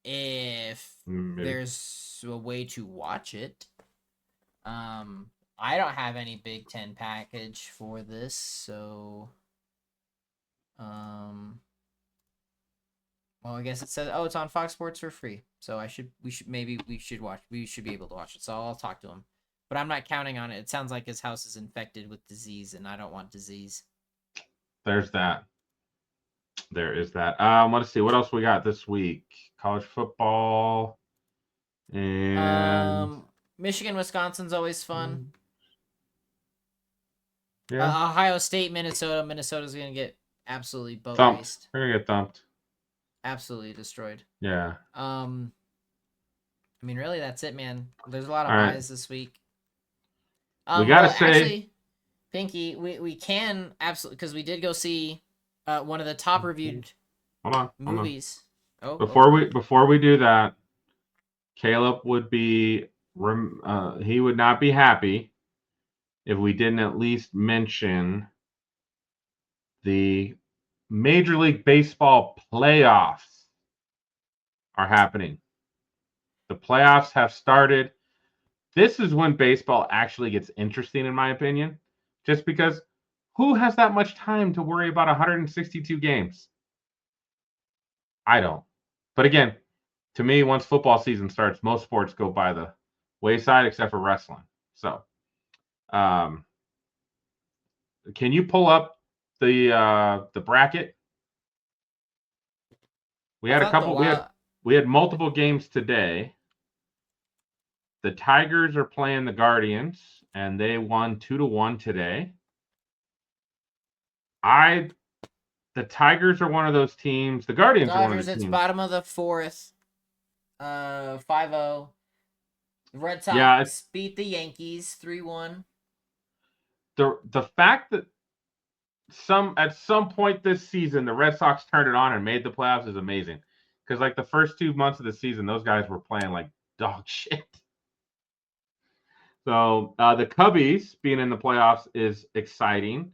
If Maybe. there's a way to watch it. I don't have any Big Ten package for this, so well, I guess it says it's on Fox Sports for free. So we should be able to watch it. So I'll talk to him. But I'm not counting on it. It sounds like his house is infected with disease, and I don't want disease. There's that. There is that. Let's see what else we got this week. College football and Michigan, Wisconsin's always fun. Yeah. Ohio State, Minnesota. Minnesota's gonna get absolutely boat Thumped. raced. They're gonna get thumped. Absolutely destroyed. Yeah. I mean, really, that's it, man. There's a lot of All buys this week. We gotta say, actually, Pinky, we can absolutely, because we did go see one of the top reviewed movies. Oh, before we do that, Caleb would be he would not be happy if we didn't at least mention the Major League Baseball playoffs are happening. The playoffs have started. This is when baseball actually gets interesting, in my opinion, just because who has that much time to worry about 162 games? I don't. But again, to me, once football season starts, most sports go by the wayside except for wrestling. So, can you pull up the bracket? We had a couple. We had multiple games today. The Tigers are playing the Guardians, and they won 2-1 today. The Tigers are one of those teams. The Guardians are one of those teams. It's bottom of the fourth. 5-0. The Red Sox beat the Yankees 3-1. The fact that at some point this season the Red Sox turned it on and made the playoffs is amazing. Because like the first 2 months of the season, those guys were playing like dog shit. So the Cubbies being in the playoffs is exciting.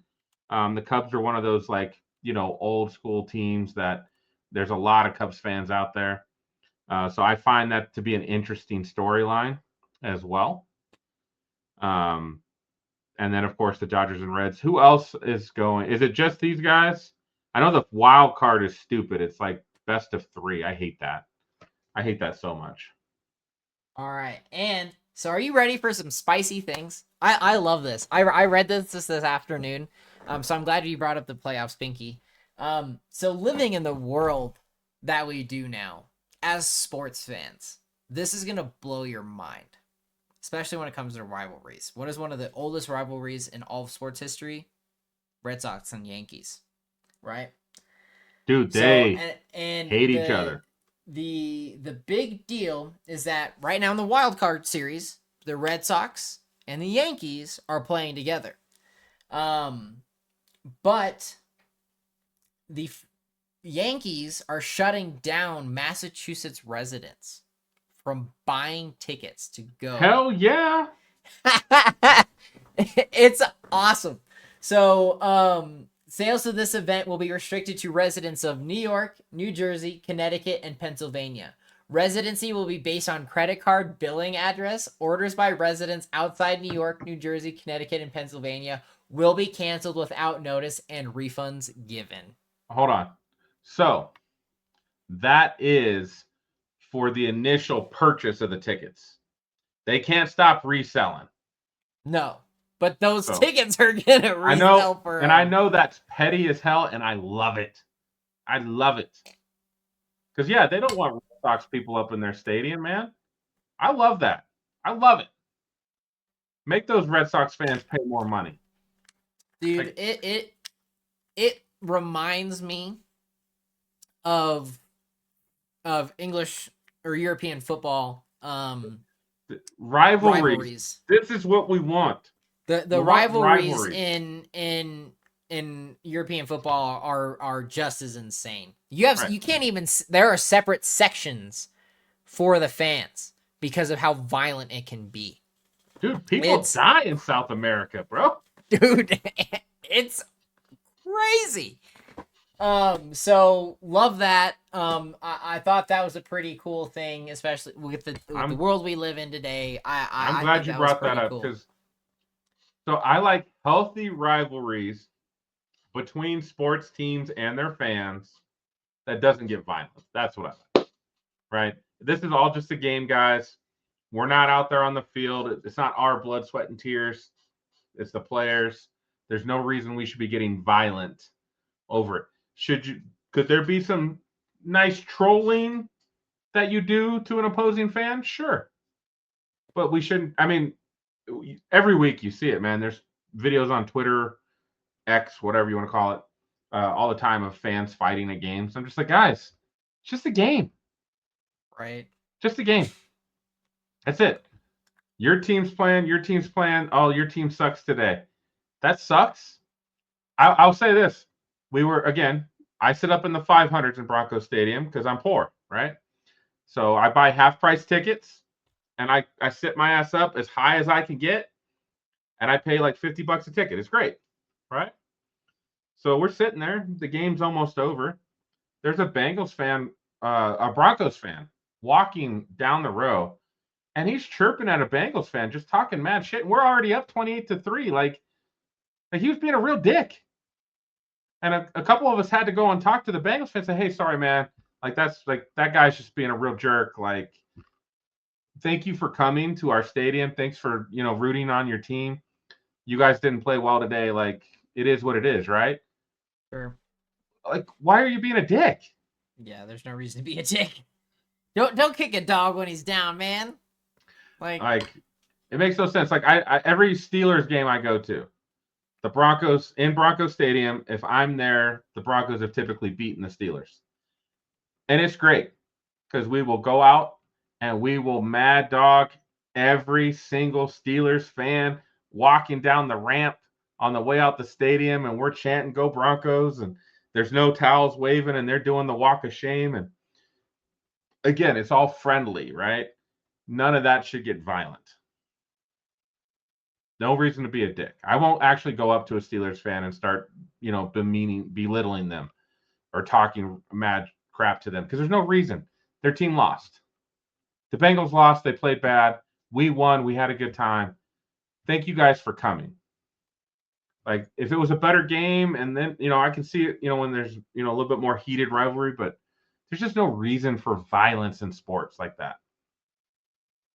The Cubs are one of those old school teams that there's a lot of Cubs fans out there. So I find that to be an interesting storyline as well. And then, of course, the Dodgers and Reds. Who else is going? Is it just these guys? I know the wild card is stupid. It's like best of 3. I hate that. I hate that so much. All right. And so are you ready for some spicy things? I love this. I read this afternoon. So I'm glad you brought up the playoffs, Pinky. So living in the world that we do now as sports fans, this is going to blow your mind. Especially when it comes to rivalries. What is one of the oldest rivalries in all of sports history? Red Sox and Yankees, right? Dude, So they and hate each other. The big deal is that right now in the wild card series, the Red Sox and the Yankees are playing together. But the Yankees are shutting down Massachusetts residents from buying tickets to go. Hell yeah. It's awesome. So, sales to this event will be restricted to residents of New York, New Jersey, Connecticut, and Pennsylvania. Residency will be based on credit card billing address. Orders by residents outside New York, New Jersey, Connecticut, and Pennsylvania will be canceled without notice and refunds given. Hold on. So that is for the initial purchase of the tickets. They can't stop reselling. No, but those tickets are gonna resell I know, for. And I know that's petty as hell, and I love it. I love it. Because yeah, they don't want Red Sox people up in their stadium, man. I love that. I love it. Make those Red Sox fans pay more money. Dude, it reminds me of English or European football rivalries. This is what we want. The rivalries in European football are just as insane. You can't even, there are separate sections for the fans because of how violent it can be. Dude, people die in South America, bro. Dude, it's crazy. So love that. I thought that was a pretty cool thing, especially with the world we live in today. I'm glad you brought that up because so I like healthy rivalries between sports teams and their fans that doesn't get violent. That's what I like. Right? This is all just a game, guys. We're not out there on the field. It's not our blood, sweat, and tears. It's the players. There's no reason we should be getting violent over it. Could there be some nice trolling that you do to an opposing fan? Sure. But we shouldn't. I mean, every week you see it, man. There's videos on Twitter, X, whatever you want to call it, all the time of fans fighting at games. I'm just like, guys, it's just a game. Right. Just a game. That's it. Your team's playing. Oh, your team sucks today. That sucks. I'll say this. I sit up in the 500s in Broncos Stadium because I'm poor, right? So I buy half-price tickets, and I sit my ass up as high as I can get, and I pay like $50 a ticket. It's great, right? So we're sitting there. The game's almost over. There's a Bengals fan, a Broncos fan, walking down the row, and he's chirping at a Bengals fan, just talking mad shit. And we're already up 28-3. Like he was being a real dick. And a couple of us had to go and talk to the Bengals fans and say, hey, sorry, man. Like, that guy's just being a real jerk. Like, thank you for coming to our stadium. Thanks for, rooting on your team. You guys didn't play well today. Like, it is what it is, right? Sure. Like, why are you being a dick? Yeah, there's no reason to be a dick. Don't kick a dog when he's down, man. Like it makes no sense. Like I every Steelers game I go to, the Broncos in Broncos Stadium, if I'm there, the Broncos have typically beaten the Steelers. And it's great because we will go out and we will mad dog every single Steelers fan walking down the ramp on the way out the stadium, and we're chanting "Go Broncos!" and there's no towels waving, and they're doing the walk of shame. And again, it's all friendly, right? None of that should get violent. No reason to be a dick. I won't actually go up to a Steelers fan and start, belittling them or talking mad crap to them because there's no reason. Their team lost. The Bengals lost. They played bad. We won. We had a good time. Thank you guys for coming. Like, if it was a better game, and then, I can see it, when there's, a little bit more heated rivalry, but there's just no reason for violence in sports like that.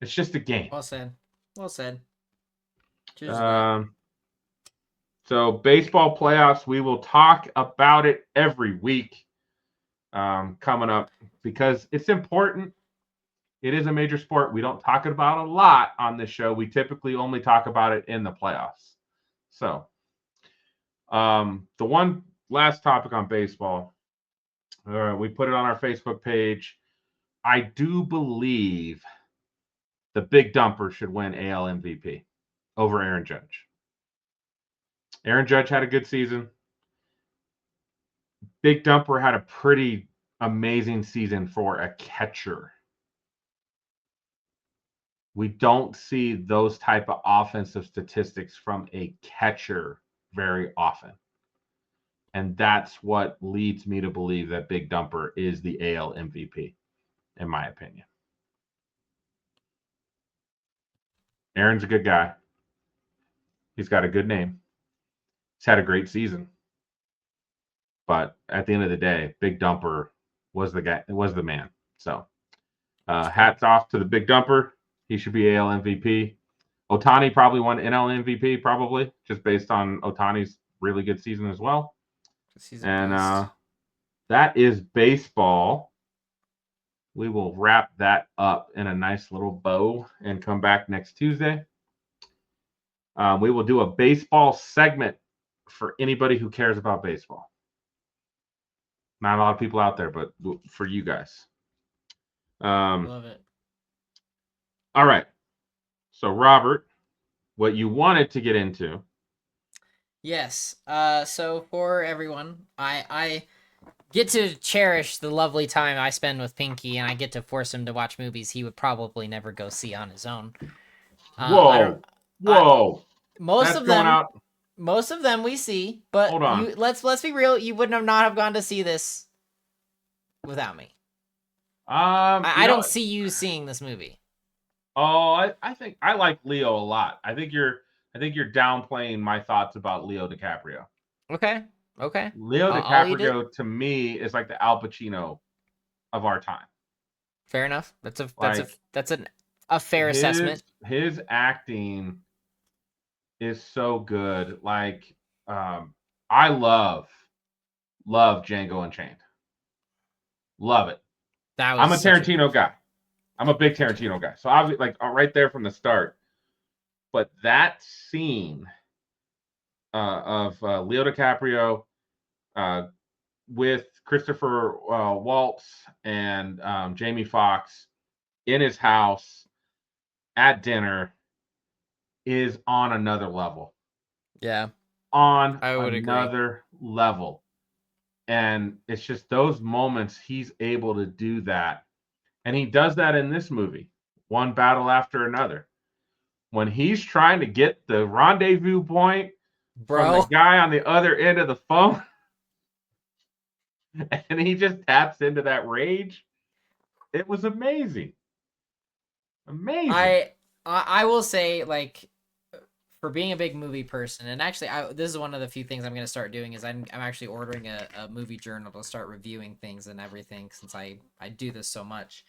It's just a game. Well said. So baseball playoffs, we will talk about it every week coming up because it's important. It is a major sport. We don't talk about it a lot on this show. We typically only talk about it in the playoffs. So, The one last topic on baseball, we put it on our Facebook page. I do believe the Big Dumper should win AL MVP over Aaron Judge. Aaron Judge had a good season. Big Dumper had a pretty amazing season for a catcher. We don't see those type of offensive statistics from a catcher very often. And that's what leads me to believe that Big Dumper is the AL MVP, in my opinion. Aaron's a good guy. He's got a good name. He's had a great season. But at the end of the day, Big Dumper was the guy, was the man. So hats off to the Big Dumper. He should be AL MVP. Ohtani probably won NL MVP, probably, just based on Ohtani's really good season as well. And that is baseball. We will wrap that up in a nice little bow and come back next Tuesday. We will do a baseball segment for anybody who cares about baseball. Not a lot of people out there, but for you guys. Love it. All right. So, Robert, what you wanted to get into. Yes. So for everyone, I get to cherish the lovely time I spend with Pinky, and I get to force him to watch movies he would probably never go see on his own. Whoa. Most That's of going them, out. most of them we see, but Hold on. let's be real. You wouldn't have not have gone to see this without me. I don't see you seeing this movie. Oh, I think I like Leo a lot. I think you're downplaying my thoughts about Leo DiCaprio. Okay. Leo DiCaprio to me is like the Al Pacino of our time. Fair enough. That's a fair assessment. His acting is so good. Like, I love Django Unchained. Love it. I'm a Tarantino guy. I'm a big Tarantino guy. So I'm like right there from the start. But that scene of Leo DiCaprio with Christopher Waltz and Jamie Foxx in his house at dinner is on another level. Yeah. I would another agree. Level. And it's just those moments he's able to do that. And he does that in this movie, one battle after another. When he's trying to get the rendezvous point from the guy on the other end of the phone, and he just taps into that rage, it was amazing. Amazing. I will say, like, for being a big movie person, and actually, this is one of the few things I'm going to start doing is I'm actually ordering a movie journal to start reviewing things and everything, since I do this so much.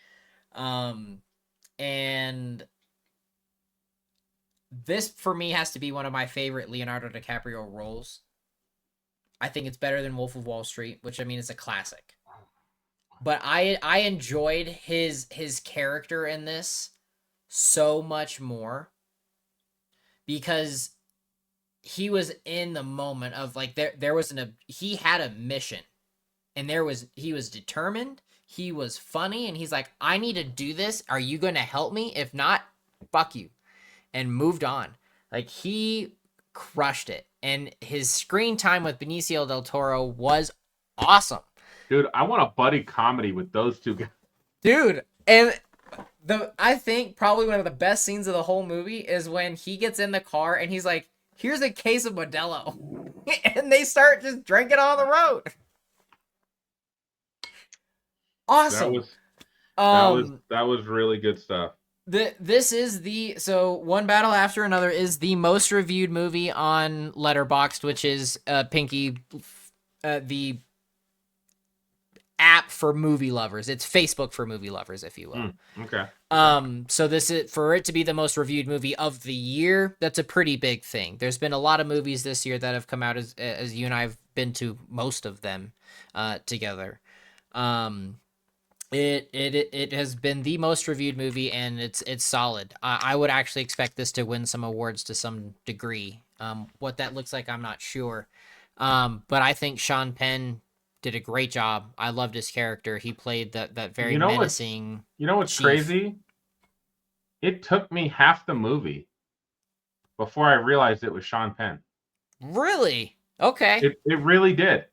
And this, for me, has to be one of my favorite Leonardo DiCaprio roles. I think it's better than Wolf of Wall Street, which, I mean, is a classic. But I enjoyed his character in this so much more because he was in the moment of, like, he had a mission, and he was determined, he was funny, and he's like, I need to do this. Are you going to help me? If not, fuck you. And moved on. Like, he crushed it. And his screen time with Benicio del Toro was awesome. Dude, I want a buddy comedy with those two guys. Dude, and I think probably one of the best scenes of the whole movie is when he gets in the car and he's like, here's a case of Modelo. And they start just drinking on the road. Awesome. That was really good stuff. This is so One Battle After Another is the most reviewed movie on Letterboxd, which is Pinky, the app for movie lovers. It's Facebook for movie lovers, if you will. Okay. So this is, for it to be the most reviewed movie of the year, that's a pretty big thing. There's been a lot of movies this year that have come out, as you and I have been to most of them together. It has been the most reviewed movie, and it's solid. I would actually expect this to win some awards to some degree. What that looks like, I'm not sure. But I think Sean Penn did a great job. I loved his character. He played that very You know what's menacing chief. crazy? It took me half the movie before I realized it was Sean Penn. Really? Okay. It really did.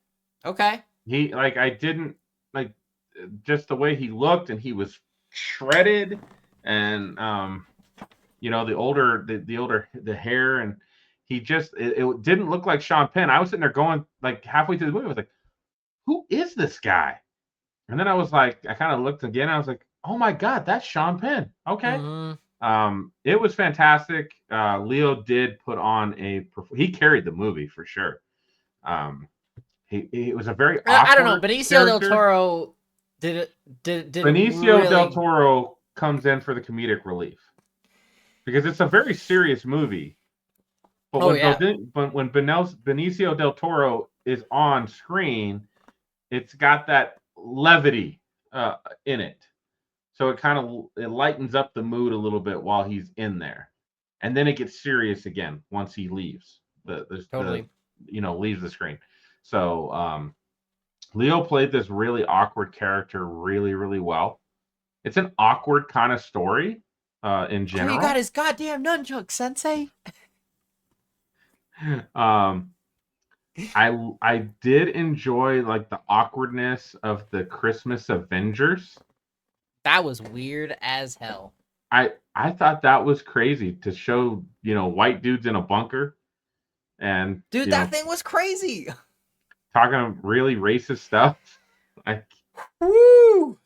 Okay. He I didn't like just the way he looked, and he was shredded, and the hair, and he just it didn't look like Sean Penn. I was sitting there going like halfway through the movie, I was like, who is this guy? And then I was like, I kind of looked again. I was like, oh my God, that's Sean Penn. Okay. It was fantastic. Leo did put on he carried the movie for sure. It was a very awkward I don't know. Benicio del character. Toro did Benicio really... del Toro comes in for the comedic relief because it's a very serious movie. But when Benicio del Toro is on screen, it's got that levity in it, so it lightens up the mood a little bit while he's in there, and then it gets serious again once he leaves leaves the screen. So Leo played this really awkward character really, really well. It's an awkward kind of story in general. Oh, you got his goddamn nunchuck, Sensei. I did enjoy like the awkwardness of the Christmas Avengers. That was weird as hell. I thought that was crazy to show, white dudes in a bunker, and dude, that thing was crazy. Talking really racist stuff. Woo!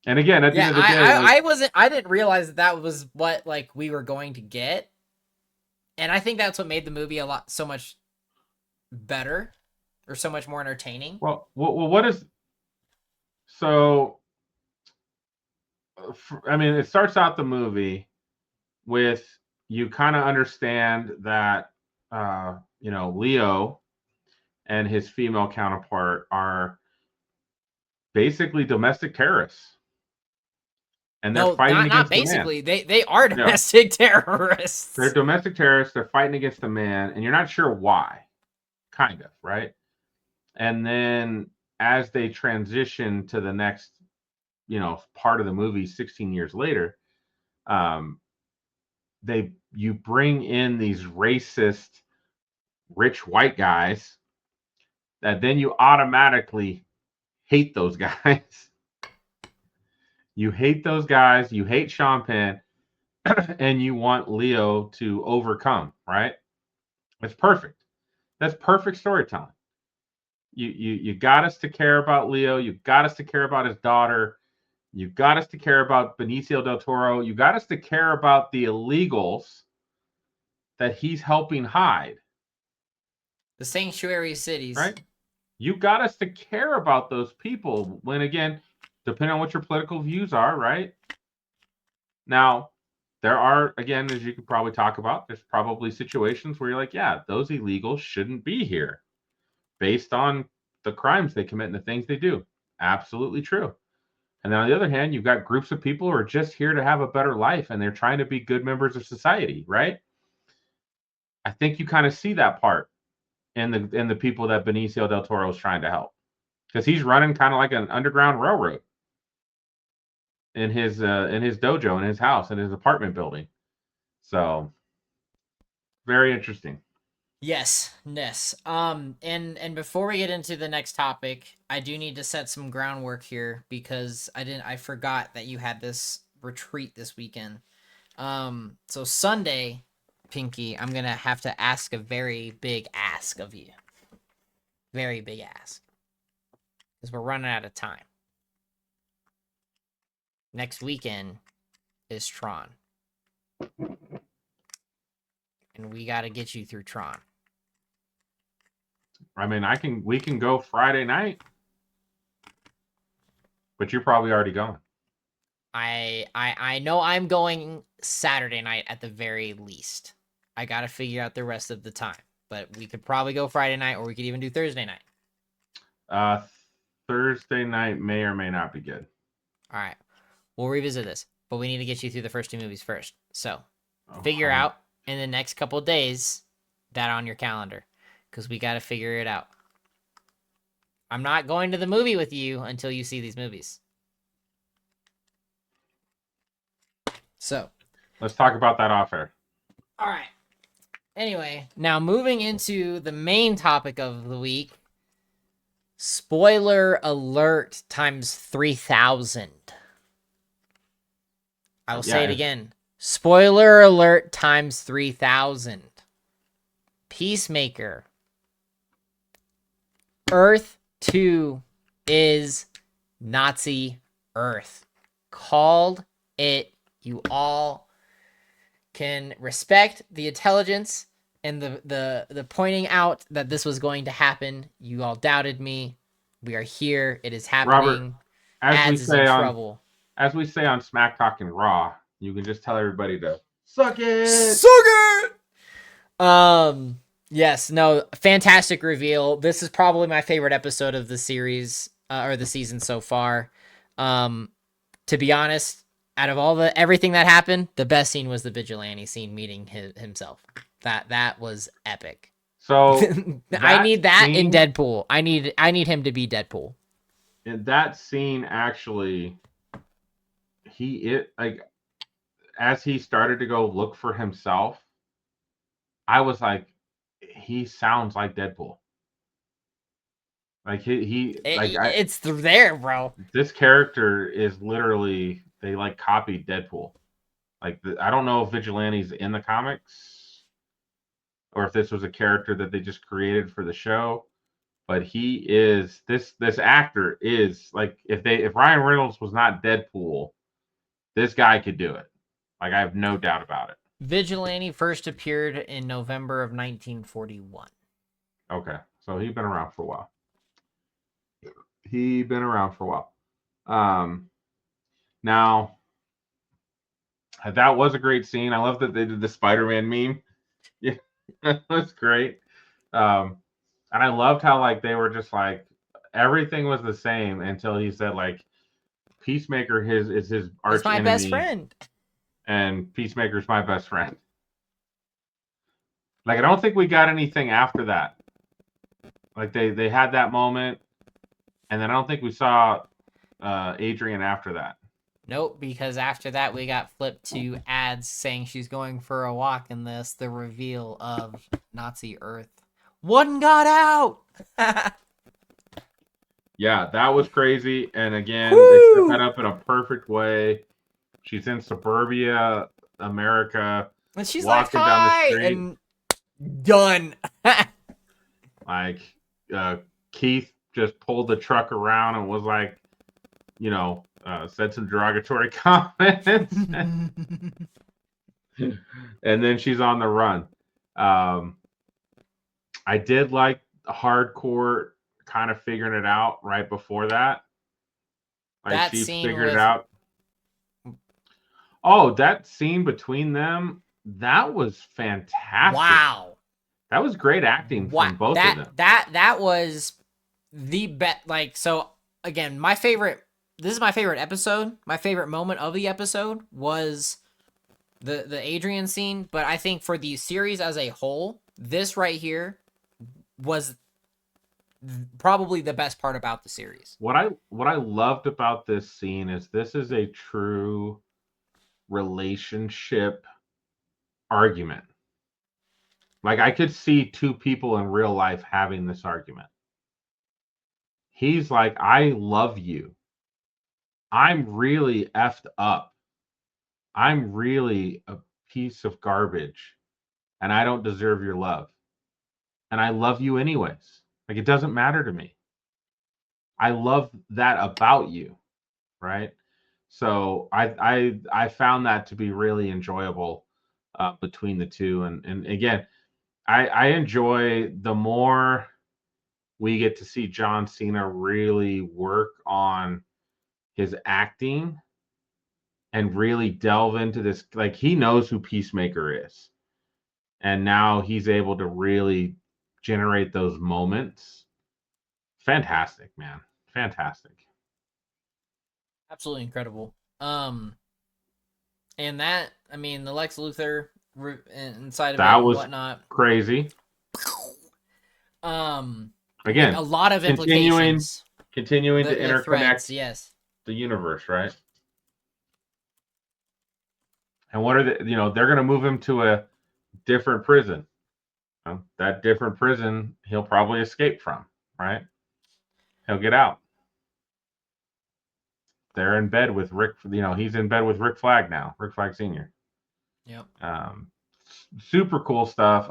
And again, at the end of the day, I didn't realize that was what we were going to get, and I think that's what made the movie so much better, or so much more entertaining. Well, what is so? It starts out the movie with you kind of understand that Leo and his female counterpart are basically domestic terrorists. And they're fighting against the man. Not basically. They are domestic terrorists. They're domestic terrorists. They're fighting against the man, and you're not sure why. Kind of, right? And then as they transition to the next, part of the movie 16 years later, you bring in these racist, rich white guys that then you automatically hate those guys. You hate those guys. You hate Sean Penn, and you want Leo to overcome. Right? It's perfect. That's perfect storytelling. You got us to care about Leo. You got us to care about his daughter. You got us to care about Benicio del Toro. You got us to care about the illegals that he's helping hide. The sanctuary cities. Right? You got us to care about those people when, again, depending on what your political views are, right? Now, there are, again, as you could probably talk about, there's probably situations where you're like, yeah, those illegals shouldn't be here based on the crimes they commit and the things they do. Absolutely true. And then on the other hand, you've got groups of people who are just here to have a better life, and they're trying to be good members of society, right? I think you kind of see that part in the people that Benicio del Toro is trying to help, because he's running kind of like an underground railroad in his dojo, in his house, in his apartment building. So very interesting. Yes. And before we get into the next topic, I do need to set some groundwork here, because I forgot that you had this retreat this weekend. So Sunday, Pinky, I'm gonna have to ask a very big ask of you. Very big ask. Because we're running out of time. Next weekend is Tron. And we gotta get you through Tron. We can go Friday night, but you're probably already going. I know I'm going Saturday night at the very least. I gotta figure out the rest of the time, but we could probably go Friday night, or we could even do Thursday night. Thursday night may or may not be good. All right, we'll revisit this, but we need to get you through the first two movies first. So figure out in the next couple of days that on your calendar. because we got to figure it out. I'm not going to the movie with you until you see these movies. So, let's talk about that off air. all right. Anyway, now moving into the main topic of the week. Spoiler alert times 3,000. I will say it again. Spoiler alert times 3,000. Peacemaker. Earth 2 is Nazi Earth. Called it. You all can respect the intelligence and the pointing out that this was going to happen. You all doubted me. We are here. It is happening. Robert, Ads is in trouble. As we say on Smack Talk and Raw, you can just tell everybody to suck it. Suck it. Yes, no, fantastic reveal. This is probably my favorite episode of the series or the season so far. To be honest, out of everything that happened, the best scene was the vigilante scene meeting himself. That was epic. So I need that scene, in Deadpool. I need him to be Deadpool. In that scene, actually, as he started to go look for himself, I was like, he sounds like Deadpool. Like it's there, bro. This character is literally, they like copied Deadpool. Like I don't know if Vigilante's in the comics or if this was a character that they just created for the show, but he is this actor is like, if Ryan Reynolds was not Deadpool, this guy could do it. Like, I have no doubt about it. Vigilante first appeared in November of 1941. Okay, so he's been around for a while. Now, that was a great scene. I love that they did the Spider-Man meme. Yeah, that was great. And I loved how, like, they were just like, everything was the same until he said, like, Peacemaker is his arch enemy. My best friend. And Peacemaker's my best friend. Like, I don't think we got anything after that. Like, they had that moment, and then I don't think we saw Adrian after that. Nope, because after that we got flipped to ads saying she's going for a walk in the reveal of Nazi Earth. One got out! Yeah, that was crazy. And again, they set that up in a perfect way. She's in suburbia, America. And she's walking like, hi! Down the street. And done. Like, Keith just pulled the truck around and was like, said some derogatory comments. And then she's on the run. I did like hardcore kind of figuring it out right before that. Like, that she scene figured it out. Oh, that scene between them, that was fantastic. Wow. That was great acting from both of them. That was the best. Like, so again, this is my favorite episode. My favorite moment of the episode was the Adrian scene, but I think for the series as a whole, this right here was probably the best part about the series. What I loved about this scene is this is a true relationship argument. Like, I could see two people in real life having this argument. He's like, I love you. I'm really effed up. I'm really a piece of garbage, and I don't deserve your love. And I love you anyways. Like, it doesn't matter to me. I love that about you, right? So I found that to be really enjoyable between the two. And again, I enjoy the more we get to see John Cena really work on his acting and really delve into this. Like, he knows who Peacemaker is. And now he's able to really generate those moments. Fantastic, man. Fantastic. Absolutely incredible. And that, I mean, the Lex Luthor inside of that it was and whatnot. Crazy. Again, a lot of continuing implications. to The interconnect threads, yes. the universe, right? And what are the, they're going to move him to a different prison. That different prison he'll probably escape from, right? He'll get out. They're in bed with Rick. He's in bed with Rick Flag now, Rick Flag Sr. Yep. Super cool stuff.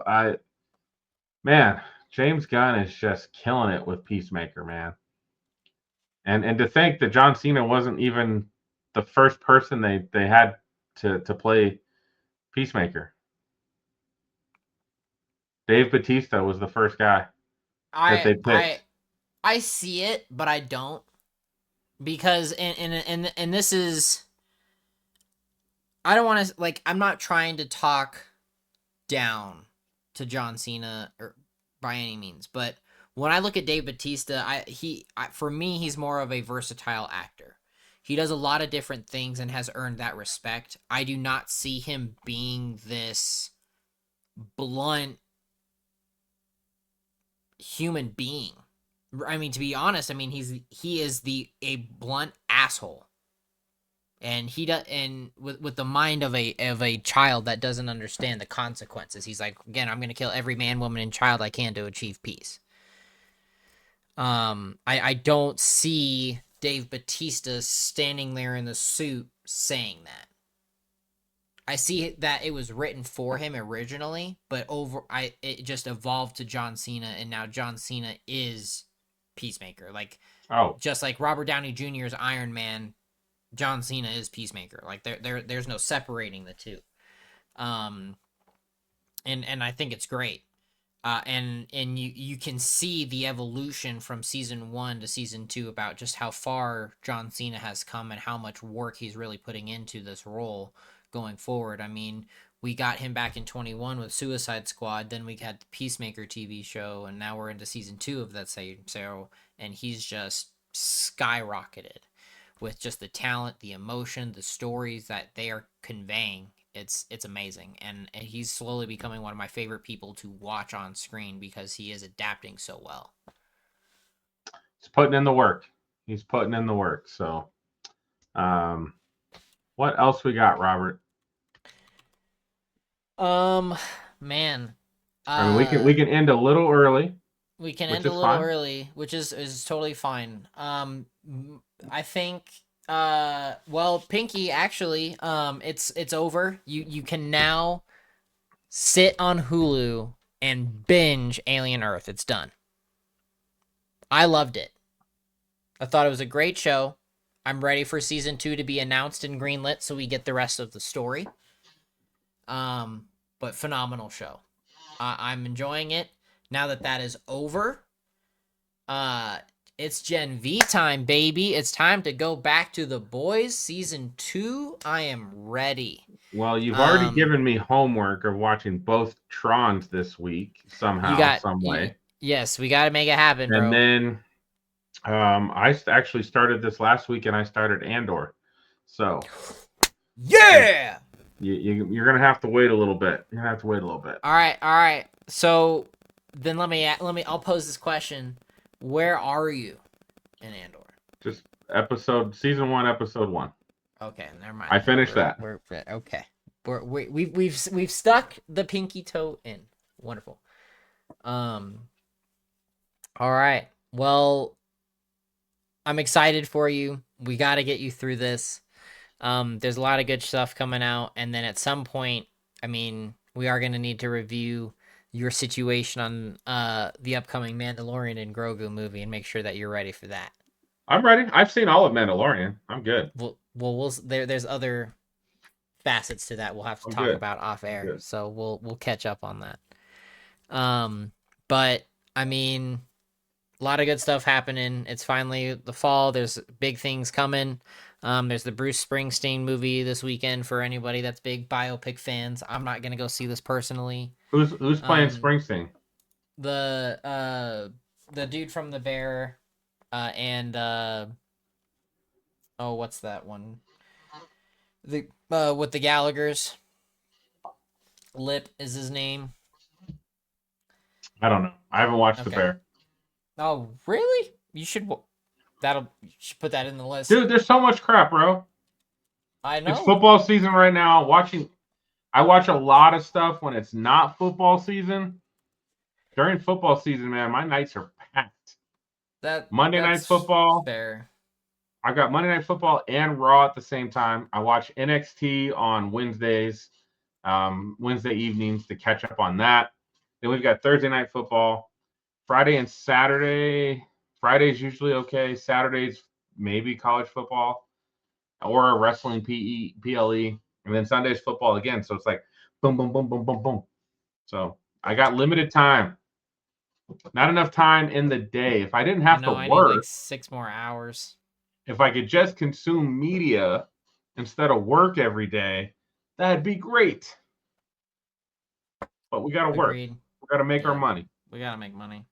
Man, James Gunn is just killing it with Peacemaker, man. And to think that John Cena wasn't even the first person they had to play Peacemaker. Dave Bautista was the first guy that they picked. I see it, but I don't, because and this is, I don't want to, like, I'm not trying to talk down to John Cena or by any means, but when I look at Dave Bautista, for me, he's more of a versatile actor. He does a lot of different things and has earned that respect. I do not see him being this blunt human being. I mean, to be honest, I mean, he is a blunt asshole. And with the mind of a child that doesn't understand the consequences. He's like, again, I'm going to kill every man, woman, and child I can to achieve peace. I don't see Dave Bautista standing there in the suit saying that. I see that it was written for him originally, but it just evolved to John Cena, and now John Cena is Peacemaker. Like, just like Robert Downey Jr.'s Iron Man, John Cena is Peacemaker. Like, there's no separating the two. And I think it's great. And you can see the evolution from season 1 to season 2 about just how far John Cena has come and how much work he's really putting into this role going forward. I mean, we got him back in 21 with Suicide Squad, then we had the Peacemaker TV show, and now we're into season 2 of that same show, and he's just skyrocketed with just the talent, the emotion, the stories that they are conveying. It's amazing, and he's slowly becoming one of my favorite people to watch on screen because he is adapting so well. He's putting in the work. So, what else we got, Robert? Man, I mean, we can end a little early. We can end a little early, which is totally fine. I think well, Pinky, actually, it's over. You can now sit on Hulu and binge Alien Earth. It's done. I loved it. I thought it was a great show. I'm ready for season 2 to be announced and greenlit so we get the rest of the story. But phenomenal show. I'm enjoying it. Now that is over, it's Gen V time, baby. It's time to go back to The Boys season 2. I am ready. Well, you've already given me homework of watching both Trons this week somehow, some way. Yes, we got to make it happen, bro. And then I actually started this last week, and I started Andor. So, yeah, you're gonna have to wait a little bit. All right. So then I'll pose this question: where are you in Andor? Just season 1, episode 1. Okay, never mind. I finished that. We're okay. We've stuck the pinky toe in. Wonderful. All right. Well, I'm excited for you. We got to get you through this. There's a lot of good stuff coming out, and then at some point, I mean, we are going to need to review your situation on the upcoming Mandalorian and Grogu movie and make sure that you're ready for that. I'm ready. I've seen all of Mandalorian. I'm good. There's other facets to that we'll have to talk about off air, so we'll catch up on that. But I mean, a lot of good stuff happening. It's finally the fall. There's big things coming. There's the Bruce Springsteen movie this weekend for anybody that's big biopic fans. I'm not gonna go see this personally. Who's playing Springsteen? The dude from The Bear, and what's that one? The with the Gallaghers. Lip is his name. I don't know. I haven't watched The Bear. Oh, really? You should put that in the list. Dude, there's so much crap, bro. I know. It's football season right now. I watch a lot of stuff when it's not football season. During football season, man, my nights are packed. Monday Night Football. Fair. I got Monday Night Football and Raw at the same time. I watch NXT on Wednesdays, Wednesday evenings to catch up on that. Then we've got Thursday Night Football, Friday and Saturday. Friday's usually okay. Saturdays maybe college football or wrestling PLE, and then Sunday's football again. So it's like boom, boom, boom, boom, boom, boom. So I got limited time. Not enough time in the day. If I didn't have to I work, need like 6 more hours. If I could just consume media instead of work every day, that'd be great. But we got to work. We got to make our money. We got to make money.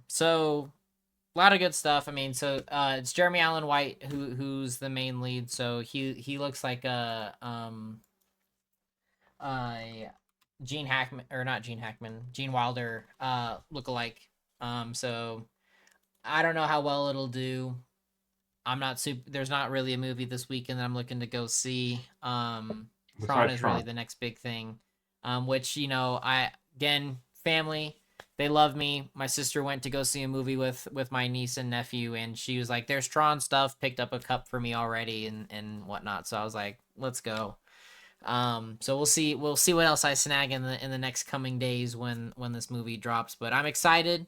So a lot of good stuff. I mean, so it's Jeremy Allen White who's the main lead. So he looks like a Gene Wilder lookalike. So I don't know how well it'll do. There's not really a movie this weekend that I'm looking to go see. Tron is really the next big thing. Which, family, they love me. My sister went to go see a movie with my niece and nephew, and she was like, there's Tron stuff, picked up a cup for me already and whatnot. So I was like, let's go. So we'll see what else I snag in the next coming days when this movie drops, but I'm excited.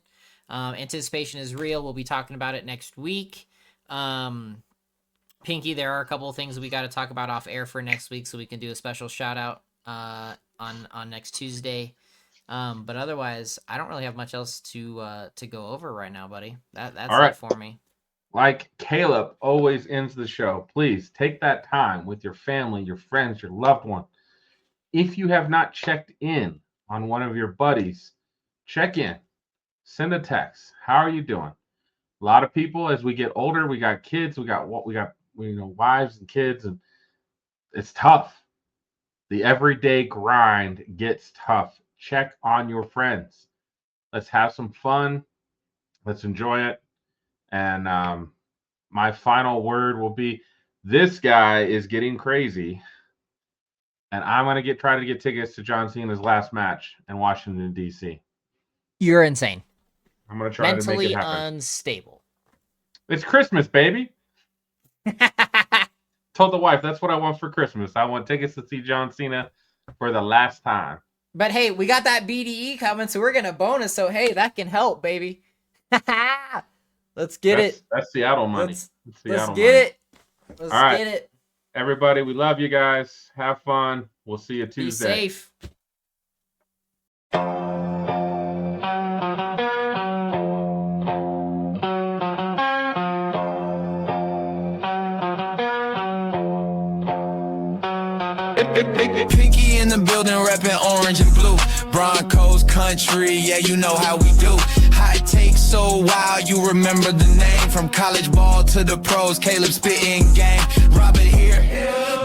Anticipation is real. We'll be talking about it next week. Pinky, there are a couple of things we got to talk about off air for next week, so we can do a special shout out on next Tuesday. But otherwise, I don't really have much else to go over right now, buddy. That's all right for me. Like Caleb always ends the show, please take that time with your family, your friends, your loved one. If you have not checked in on one of your buddies, check in. Send a text. How are you doing? A lot of people, as we get older, we got kids, we got wives and kids, and it's tough. The everyday grind gets tough. Check on your friends. Let's have some fun. Let's enjoy it. And my final word will be, this guy is getting crazy, and I'm going to try to get tickets to John Cena's last match in Washington, D.C. You're insane. I'm going to try to make it happen. Mentally unstable. It's Christmas, baby. Told the wife, that's what I want for Christmas. I want tickets to see John Cena for the last time. But hey, we got that BDE coming, so we're going to bonus. So hey, that can help, baby. Let's get it. That's Seattle money. Let's get it. Let's get it. Everybody, we love you guys. Have fun. We'll see you Tuesday. Be safe. Pinky in the building, repping orange and blue. Broncos country, yeah, you know how we do. Hot take so wild, you remember the name. From college ball to the pros, Caleb spitting game. Robert here,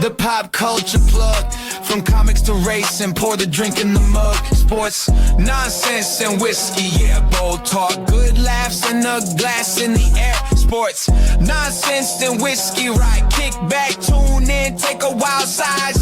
the pop culture plug. From comics to racing, pour the drink in the mug. Sports, nonsense and whiskey, yeah, bold talk. Good laughs and a glass in the air. Sports, nonsense and whiskey, right? Kick back, tune in, take a wild side.